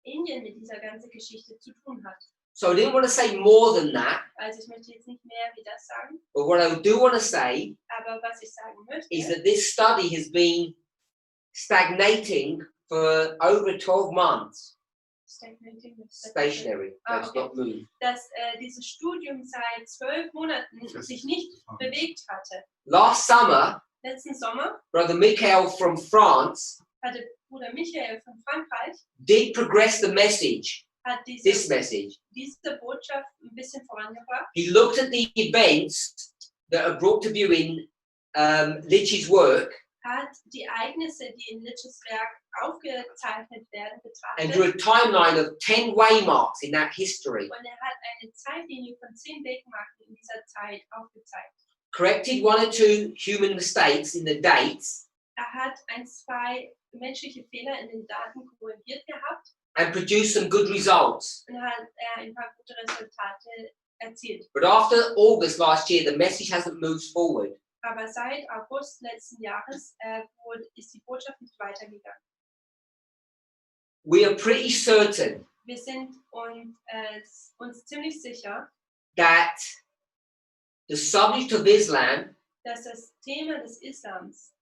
Indien mit dieser ganzen Geschichte zu tun hat. So I didn't want to say more than that, Also ich möchte jetzt nicht mehr wie das sagen, but what I do want to say aber was ich sagen möchte, is that this study has been stagnating for over 12 months. Stationary, that's okay. not moving. Dass dieses Studium seit 12 Monaten sich nicht bewegt hatte. Last summer, Letzten Sommer Brother Michael from France hatte Bruder Michael von Frankreich did progress the message, hat this message. diese Botschaft ein bisschen vorangebracht. He looked at the events that are brought to view in Lich's work Hat die Ereignisse, die in Lich's Werk aufgezeichnet werden, and drew betrachtet. a timeline of 10 waymarks in that history. Und hat eine Zeitlinie von 10 Wegmarken in dieser Zeit aufgezeigt. Corrected 1 or 2 human mistakes in the dates Hat 1, 2 menschliche Fehler in den Daten korrigiert gehabt and produced some good results. und hat ein paar gute Resultate erzielt. But after August last year, the message hasn't moved forward. Aber seit August letzten Jahres ist die Botschaft nicht weitergegangen. We are pretty certain Wir sind uns ziemlich sicher, that the subject of Islam dass das Thema des Islams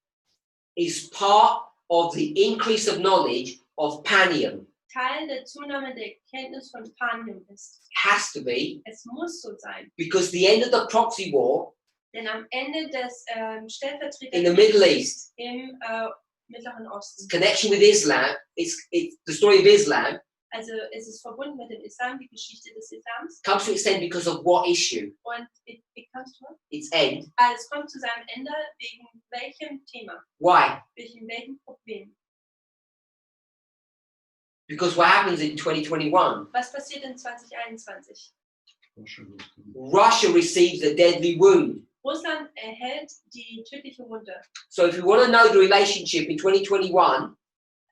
is part of the increase of knowledge of Panium. Teil der Zunahme der Kenntnis von Panium ist. Has to be, Es muss so sein, because the end of the proxy war denn am Ende des in the Stellvertreterkriegs Middle East, im Mittleren Osten, connection with Islam, it's the story of Islam also es ist verbunden mit dem Islam, die Geschichte des Islams, comes to its end because of what issue? und it comes to Its end. es kommt zu seinem Ende wegen welchem Thema, Why? wegen welchem Problem. Because what happens in 2021? Was passiert in 2021? Russia receives a deadly wound. Russland erhält die tödliche Wunde. So if you want to know the relationship in 2021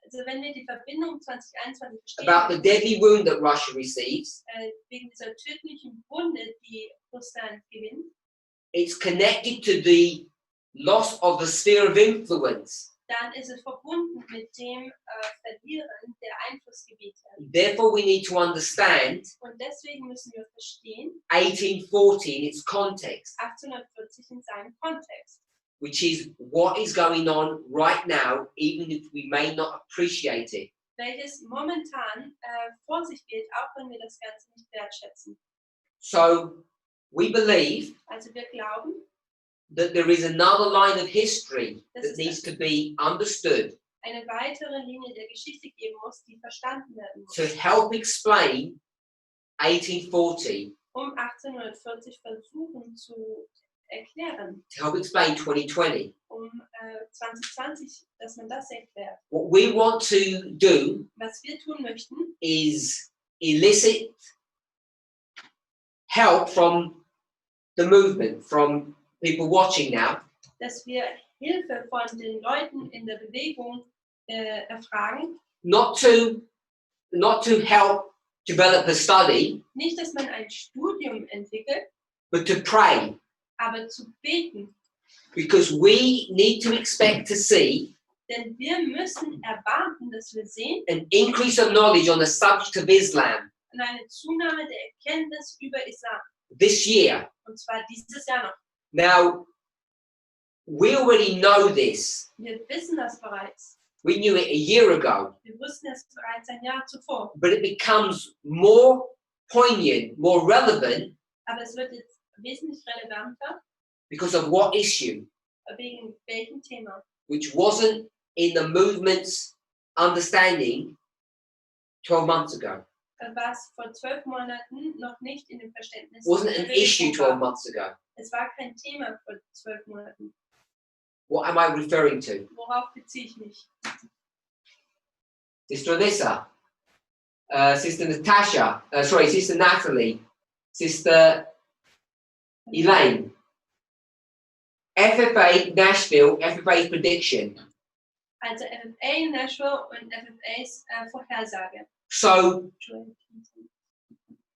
Also wenn wir die Verbindung 2021 verstehen, about the deadly wound that Russia receives, wegen dieser tödlichen Wunde, die Russland gewinnt, it's connected to the loss of the sphere of influence. dann ist es verbunden mit dem Verlieren der Einflussgebiete. Therefore, we need to understand Und deswegen müssen wir verstehen, 1840 in its context, 1840 in seinem Kontext, which is what is going on right now, even if we may not appreciate it. welches momentan vor sich geht, auch wenn wir das Ganze nicht wertschätzen. So we believe Also wir glauben, that there is another line of history that needs to be understood eine weitere Linie der Geschichte geben muss, die verstanden werden muss, to help explain 1840, um 1840 versuchen zu erklären, to help explain 2020. um 2020, dass man das erklärt. What we want to do Was wir tun möchten, is elicit help from the movement, from people watching now, dass wir Hilfe von den Leuten in der Bewegung erfragen. not to help develop a study, Nicht, dass man ein Studium entwickelt, but to pray, aber zu beten. because we need to expect to see Denn wir müssen erwarten, dass wir sehen, an increase of knowledge on the subject of Islam eine Zunahme der Erkenntnis über Islam. this year. Und zwar dieses Jahr noch. Now, we already know this. Wir wissen das bereits. We knew it a year ago, Wir wussten es bereits ein Jahr zuvor. but it becomes more poignant, more relevant Aber es wird jetzt wesentlich relevanter, because of what issue, wegen welchem Thema, which wasn't in the movement's understanding 12 months ago. was vor 12 Monaten noch nicht in dem Verständnis Wasn't an der issue Bewegung 12 war. months ago. Es war kein Thema vor 12 Monaten. What am I referring to? Worauf beziehe ich mich? Sister Alyssa, Sister Natasha, Sister Natalie, Sister Elaine. FFA Nashville, FFA's prediction. Also FFA Nashville und FFAs Vorhersage. So,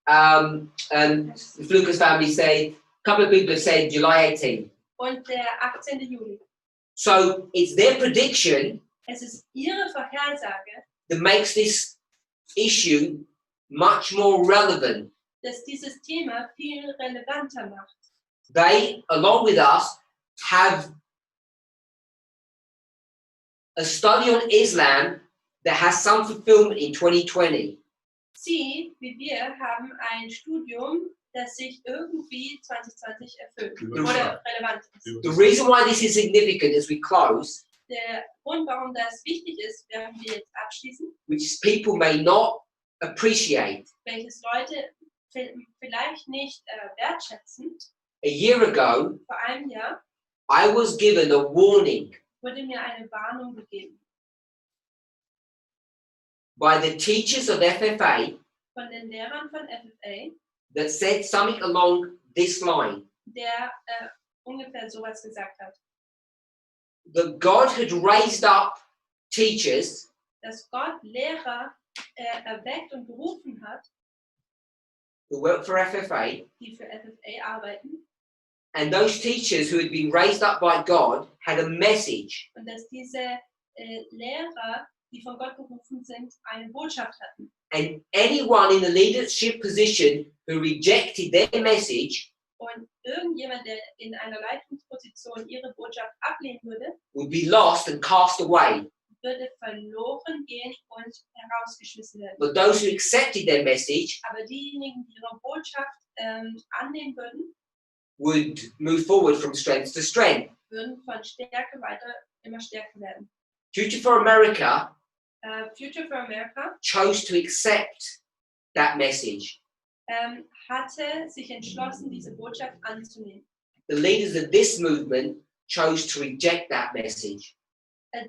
the Lucas family said, a couple of people have said July 18. Und der 18. Juli. So, it's their prediction Es ist ihre Vorhersage, that makes this issue much more relevant. dass dieses Thema viel relevanter macht. They, along with us, have a study on Islam that has some fulfillment in 2020. Sie, wie wir, haben ein Studium, das sich irgendwie 2020 erfüllt oder relevant ist. The reason why this is significant as we close, Der Grund, warum das wichtig ist, werden wir jetzt abschließen, which people may not appreciate. welches Leute vielleicht nicht wertschätzen. A year ago, Vor einem Jahr I was given a warning wurde mir eine Warnung gegeben by the teachers of FFA von den Lehrern von FFA, that said something along this line, der ungefähr sowas gesagt hat, that God had raised up teachers dass Gott Lehrer erweckt und berufen hat, who work for FFA, die für FFA arbeiten, and those teachers who had been raised up by God had a message und dass diese Lehrer, die von Gott berufen sind, eine Botschaft hatten. And anyone in the leadership position who rejected their message Und irgendjemand, der in einer Leitungsposition ihre Botschaft ablehnen würde, would be lost and cast away. würde verloren gehen und herausgeschmissen werden. But those who accepted their message Aber diejenigen, die ihre Botschaft annehmen würden, would move forward from strength to strength. würden von Stärke weiter immer stärker werden. Future for America Future for America chose to accept that message. hatte sich entschlossen, diese Botschaft anzunehmen. The leaders of this movement chose to reject that message.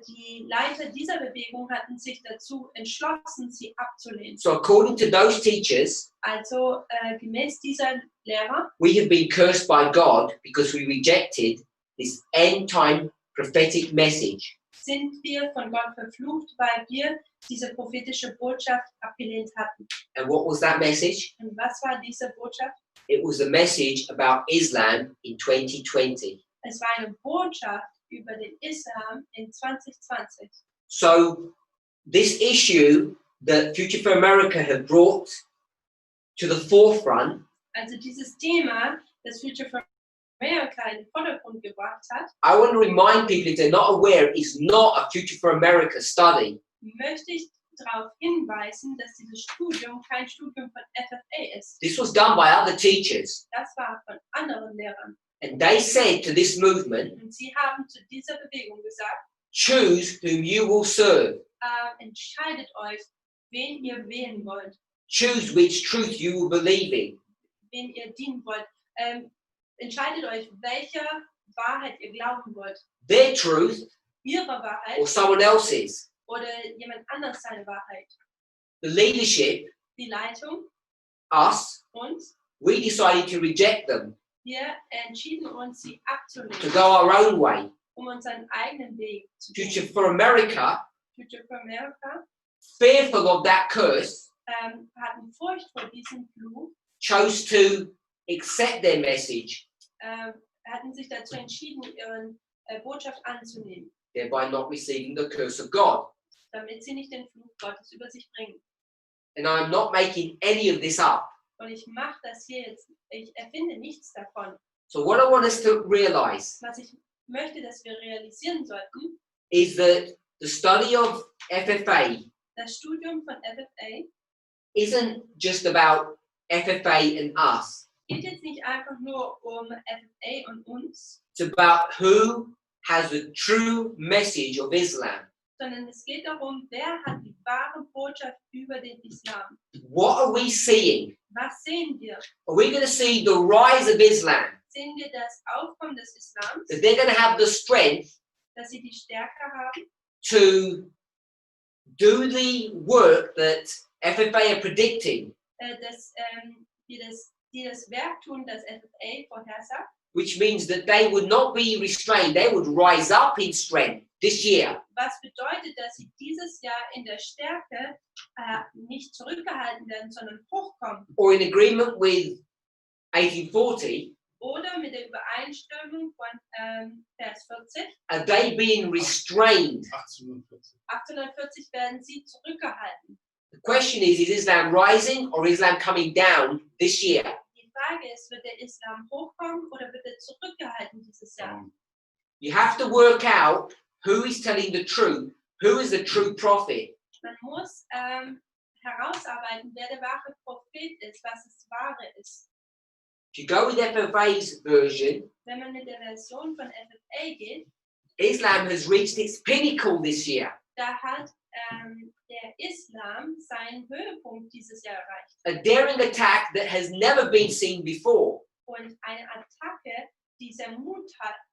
Die Leiter dieser Bewegung hatten sich dazu entschlossen, sie abzulehnen. So according to those teachers, Also gemäß dieser Lehrer we have been cursed by God because we rejected this end-time prophetic message. sind wir von Gott verflucht, weil wir diese prophetische Botschaft abgelehnt hatten. And what was that message? Und was war diese Botschaft? It was a message about Islam in 2020. Es war eine Botschaft über den Islam in 2020. So this issue that Future for America have brought to the forefront, Also dieses Thema, das Future for America in den Vordergrund gebracht hat, I want to remind people, if they're not aware, it's not a Future for America study. möchte ich darauf hinweisen, dass dieses Studium kein Studium von FFA ist. This was done by other teachers, Das war von anderen Lehrern. and they said to this movement, Und sie haben zu dieser Bewegung gesagt, choose whom you will serve. entscheidet euch, wen ihr wählen wollt, Choose which truth you will believe in. wen ihr dienen wollt. Entscheidet euch, welcher Wahrheit ihr glauben wollt. Their truth Ihre or Wahrheit someone else's. oder jemand anders seine Wahrheit. The leadership, Die Leitung, us, uns, we decided to reject them, wir entschieden uns, sie to abzulehnen, go our own way. unseren eigenen Weg zu Future gehen. for America, Future for America fearful of that curse, hatten Furcht vor diesem Fluch, chose to accept their message, hatten sich dazu entschieden, ihre Botschaft anzunehmen, thereby not receiving the curse of God. damit sie nicht den Fluch Gottes über sich bringen. And I'm not making any of this up. Und ich mache das hier jetzt, ich erfinde nichts davon. So what I want us to realize Was ich möchte, dass wir realisieren sollten, is that the study of FFA das Studium von FFA isn't just about FFA and us. geht jetzt nicht einfach nur um FFA und uns, It's about who has the true message of Islam. sondern es geht darum, wer hat die wahre Botschaft über den Islam. What are we seeing? Was sehen wir? Are we going to see the rise of Islam? Sehen wir das Aufkommen des Islams, That they're going to have the strength dass sie die Stärke haben, to do the work that FFA are predicting, die das Werk tun, das FFA vorhersagt, which means that they would not be restrained, they would rise up in strength this year. was bedeutet, dass sie dieses Jahr in der Stärke nicht zurückgehalten werden, sondern hochkommen. Or in agreement with 1840, Oder mit der Übereinstimmung von Vers 40, are they being restrained? 1840. 1840 werden sie zurückgehalten. The question is Islam rising or Islam coming down this year? Die Frage ist, wird der Islam hochkommen oder wird er zurückgehalten dieses Jahr? You have to work out who is telling the truth, who is the true prophet. Man muss herausarbeiten, wer der wahre Prophet ist, was das Wahre ist. If you go with FFA's version, Wenn man mit der Version von FFA geht, Islam has reached its pinnacle this year. da hat der Islam seinen Höhepunkt dieses Jahr erreicht. A daring attack that has never been seen before. Und eine Attacke, die sehr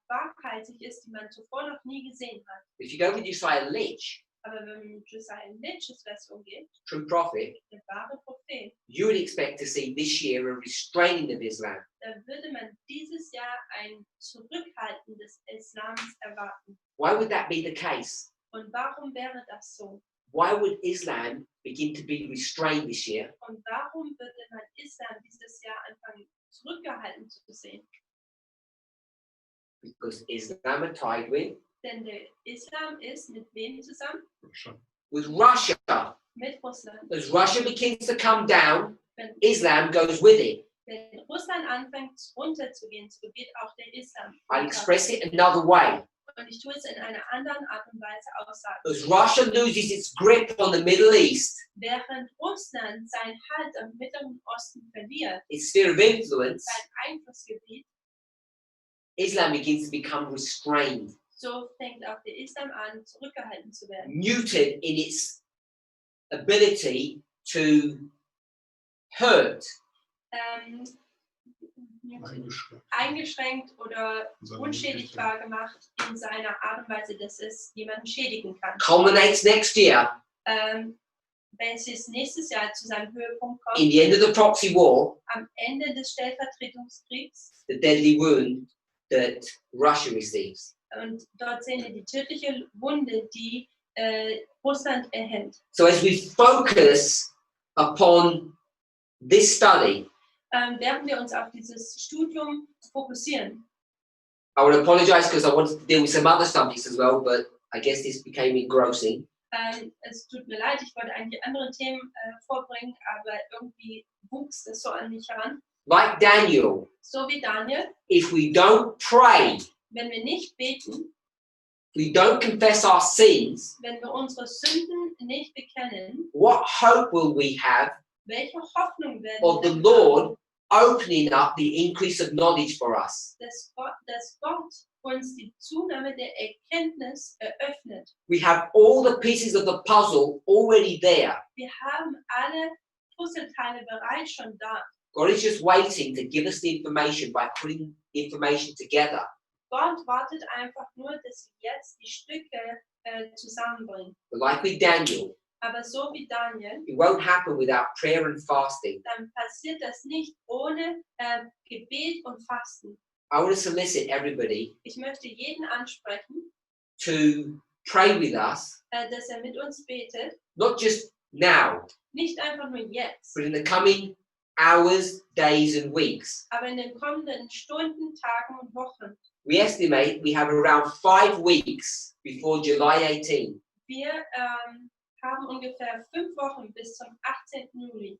waghalsig ist, die man zuvor noch nie gesehen hat. If you go with Josiah Litch, Aber wenn man mit Josiah Litch's Version geht, true prophet, der wahre Prophet, you would expect to see this year a restraining of Islam. da würde man dieses Jahr ein Zurückhalten des Islams erwarten. Why would that be the case? Und warum wäre das so? Why would Islam begin to be restrained this year? Und warum würde man Islam dieses Jahr anfangen zurückgehalten zu sehen? Because Islam are tied with Denn der Islam ist mit wem zusammen? Russia. with Russia. mit Russland. As Russia begins to come down, Wenn, Islam goes with it. wenn Russland anfängt runterzugehen, so geht auch der Islam I'll runter. express it another way. Und ich tue es in einer anderen Art und Weise aussagen. As Russia loses its grip on the Middle East, Während Russland seinen Halt am Mittleren Osten verliert, its sphere of influence, sein Einflussgebiet, Islam begins to become restrained, so fängt auch der Islam an, zurückgehalten zu werden. muted in its ability to hurt. Eingeschränkt oder unschädigbar gemacht in seiner Art und Weise, dass es jemanden schädigen kann. Culminates next year Welches nächstes Jahr zu seinem Höhepunkt kommt, in the end of the Proxy War, am Ende des Stellvertretungskriegs. the deadly wound that Russia receives. Und dort sehen wir die tödliche Wunde, die Russland erhält. So as we focus upon this study, Werden wir uns auf dieses Studium fokussieren. I would apologize because I wanted to deal with some other subjects as well, but I guess this became engrossing. Es tut mir leid, ich wollte eigentlich andere Themen vorbringen, aber irgendwie wuchs das so an mich heran. Like Daniel, So wie Daniel, if we don't pray, wenn wir nicht beten, we don't confess our sins, wenn wir unsere Sünden nicht bekennen, what hope will we have welche Hoffnung werden of the wir Lord opening up the increase of knowledge for us? dass Gott uns die Zunahme der Erkenntnis eröffnet. We have all the pieces of the puzzle already there. Wir haben alle Puzzleteile bereits schon da. God is just waiting to give us the information by putting the information together. Gott wartet einfach nur, dass wir jetzt die Stücke zusammenbringen. But like with Daniel, Aber so wie Daniel, it won't happen without prayer and fasting. dann passiert das nicht ohne Gebet und Fasten. I want to solicit everybody Ich möchte jeden ansprechen, to pray with us, dass er mit uns betet, not just now, nicht einfach nur jetzt, but in the coming hours, days, and weeks. aber in den kommenden Stunden, Tagen und Wochen. We estimate we have around 5 weeks before July 18. Wir haben ungefähr 5 Wochen bis zum 18. Juli.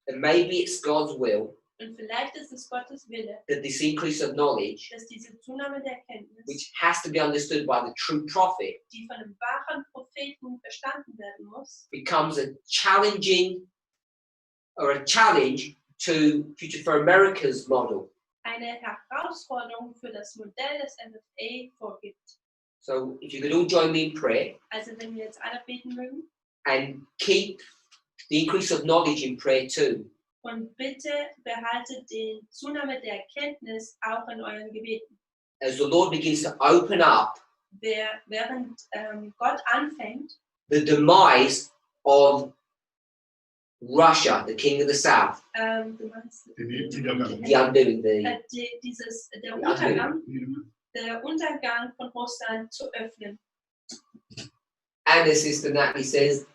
And maybe it's God's will Und vielleicht ist es Gottes Wille, that this increase of knowledge, dass diese Zunahme der Erkenntnis, which has to be understood by the true prophet, die von einem wahren Propheten verstanden werden muss, becomes a challenging or a challenge to Future for America's model. eine Herausforderung für das Modell des MFA vorgibt. So if you could all join me in prayer Also wenn wir jetzt alle beten mögen and keep the increase of knowledge in prayer too. und bitte behaltet die Zunahme der Erkenntnis auch in euren Gebeten. As the Lord begins to open up Während Gott anfängt, the demise of Russia, the king of the south, du meinst, the undoing, der Untergang von Russland zu öffnen. and as Sister Natalie says,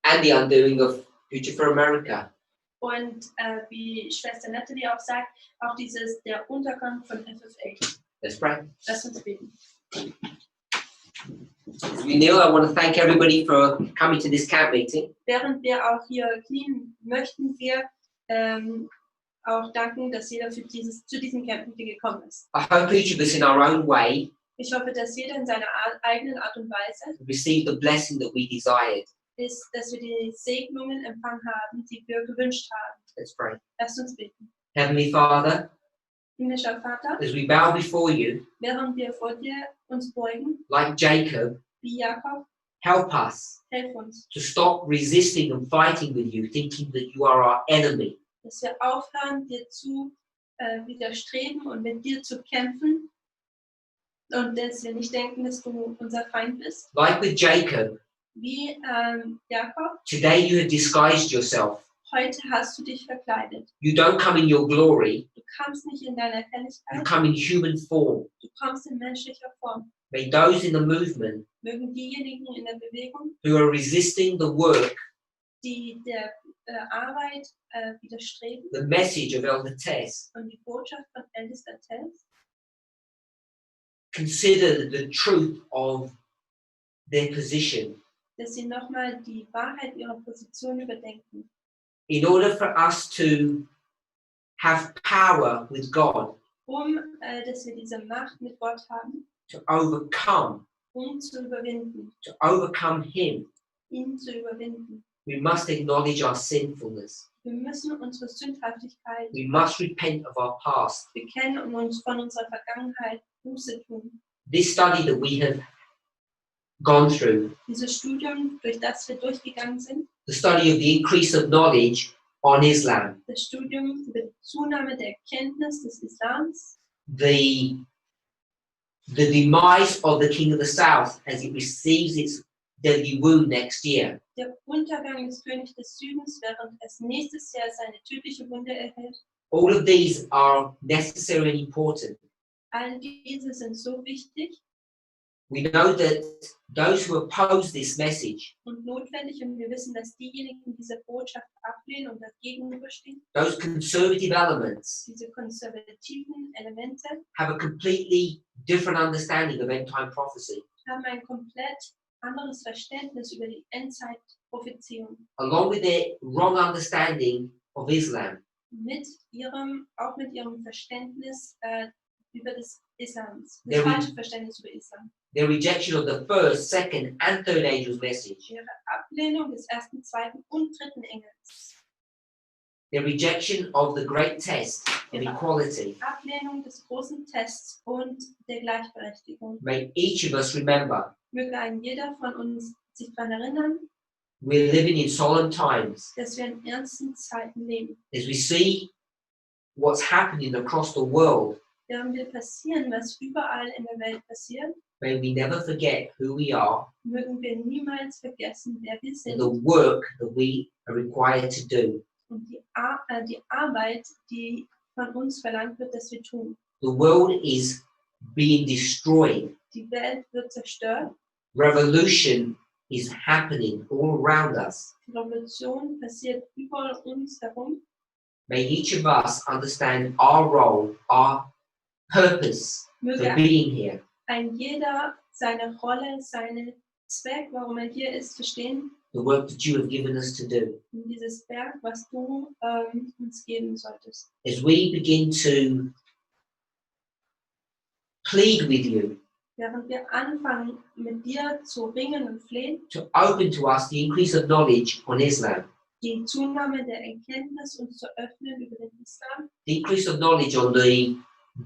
and the undoing of Future for America. Und wie Schwester Natalie auch sagt, auch der Untergang von FFA. Let's pray. Lass uns beten. As we kneel, I want to thank everybody for coming to this camp meeting. Während wir auch hier knien, möchten wir auch danken, dass jeder zu diesem Camp-Meeting gekommen ist. I hope each of us in our own way Ich hoffe, dass jeder in seiner eigenen Art und Weise received the blessing that we desired. ist, dass wir die Segnungen empfangen haben, die wir gewünscht haben. Let's pray. Lasst uns beten. Heavenly Father, Himmlischer Vater, as we bow before you, während wir vor dir uns beugen, like Jacob, wie Jakob, help us hilf uns, to stop resisting and fighting with you, thinking that you are our enemy. dass wir aufhören, dir zu widerstreben und mit dir zu kämpfen und dass wir nicht denken, dass du unser Feind bist. Like with Jacob, Wie Jakob, today you have disguised yourself. heute hast du dich verkleidet. You don't come in your glory, Du kommst nicht in deiner you Herrlichkeit, come in human form. du kommst in menschlicher Form. May those in the movement Mögen diejenigen in der Bewegung, who are resisting the work, die der Arbeit widerstreben the message of Elder Tess, und die Botschaft von Ältester Tess, consider the truth of their position dass sie nochmal die Wahrheit ihrer Position überdenken. in order for us to have power with God Dass wir diese Macht mit Gott haben, to overcome zu überwinden, Him. ihn zu überwinden. We must acknowledge our sinfulness. Wir müssen unsere Sündhaftigkeit We must repent of our past. bekennen und uns von unserer Vergangenheit Buße tun. This study that we have gone through, Dieses Studium, durch das wir durchgegangen sind, the study of the increase of knowledge on Islam, das Studium über die Zunahme der Erkenntnis des Islams, the demise of the king of the south as it receives its deadly wound next year, der Untergang des Königs des Südens, während es nächstes Jahr seine tödliche Wunde erhält. all of these are necessary and important. All diese sind so wichtig We know that those who oppose this message, und notwendig, und wir wissen, dass diejenigen, die diese Botschaft ablehnen und dagegen überstehen, those conservative elements, diese konservativen Elemente, have a completely different understanding of end time prophecy. haben ein komplett anderes Verständnis über die Endzeitprophezeiung, Along with their wrong understanding of Islam, auch mit ihrem Verständnis über das Islams, das There we- falsche Verständnis über Islam. their rejection of the first, second, and third angel's message, Ihre Ablehnung des ersten, zweiten und dritten Engels. their rejection of the great test of equality. Ablehnung des großen Tests und der Gleichberechtigung. May each of us remember Möge ein jeder von uns sich daran erinnern, we're living in solemn times dass wir in ernsten Zeiten leben. as we see what's happening across the world. Während wir passieren, was überall in der Welt passiert, May we never forget who we are mögen wir niemals vergessen, wer wir and sind the work that we are required to do. und die Arbeit, die von uns verlangt wird, dass wir tun. The world is being destroyed. Die Welt wird zerstört, Revolution is happening all around us. die Revolution passiert überall uns herum. May each of us understand our role, our purpose for Möge being here. ein jeder seine Rolle, seinen Zweck, warum er hier ist, verstehen. The work that you have given us to do. Und dieses Werk, was du uns geben solltest. As we begin to plead with you Während wir anfangen, mit dir zu ringen und flehen, to open to us the increase of knowledge on Islam, die Zunahme der Erkenntnis uns zu öffnen über den Islam the increase of knowledge on the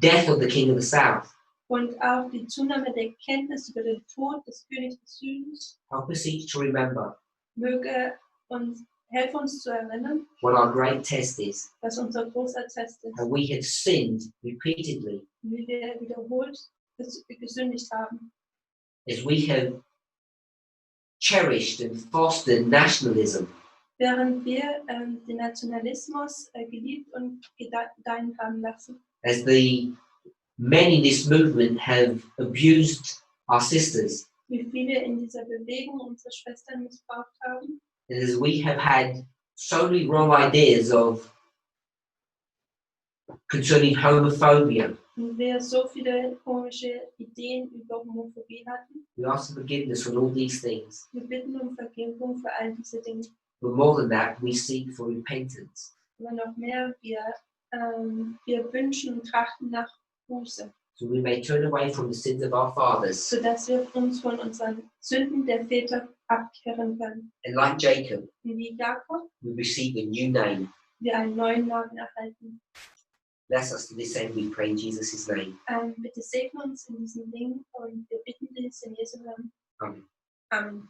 death of the king of the south. und auch die Zunahme der Erkenntnis über den Tod des Königs des Südens, Help us each to remember helfe uns zu erinnern, what our great test is, was unser großer Test ist, and we have sinned repeatedly wie wir wiederholt gesündigt haben, as we have cherished and fostered nationalism, während wir den Nationalismus geliebt und gedeihen haben lassen, as the men in this movement have abused our sisters, wie viele in dieser Bewegung unsere Schwestern missbraucht haben, and as we have had so many wrong ideas of concerning homophobia. und wir so viele komische Ideen über Homophobie hatten. We ask for forgiveness for all these things. Wir bitten um Vergebung für all diese Dinge. But more than that, we seek for repentance, Aber noch mehr, wir wünschen und trachten nach Buße, so we may turn away from the sins of our fathers, sodass wir uns von unseren Sünden der Väter abkehren können. and like Jacob, Und wie Jakob we receive a new name. wir einen neuen Namen erhalten. Bless us to this end, we pray in Jesus' name. Bitte segne uns in diesen Dingen und wir bitten dies in Jesu Namen. Amen. Amen.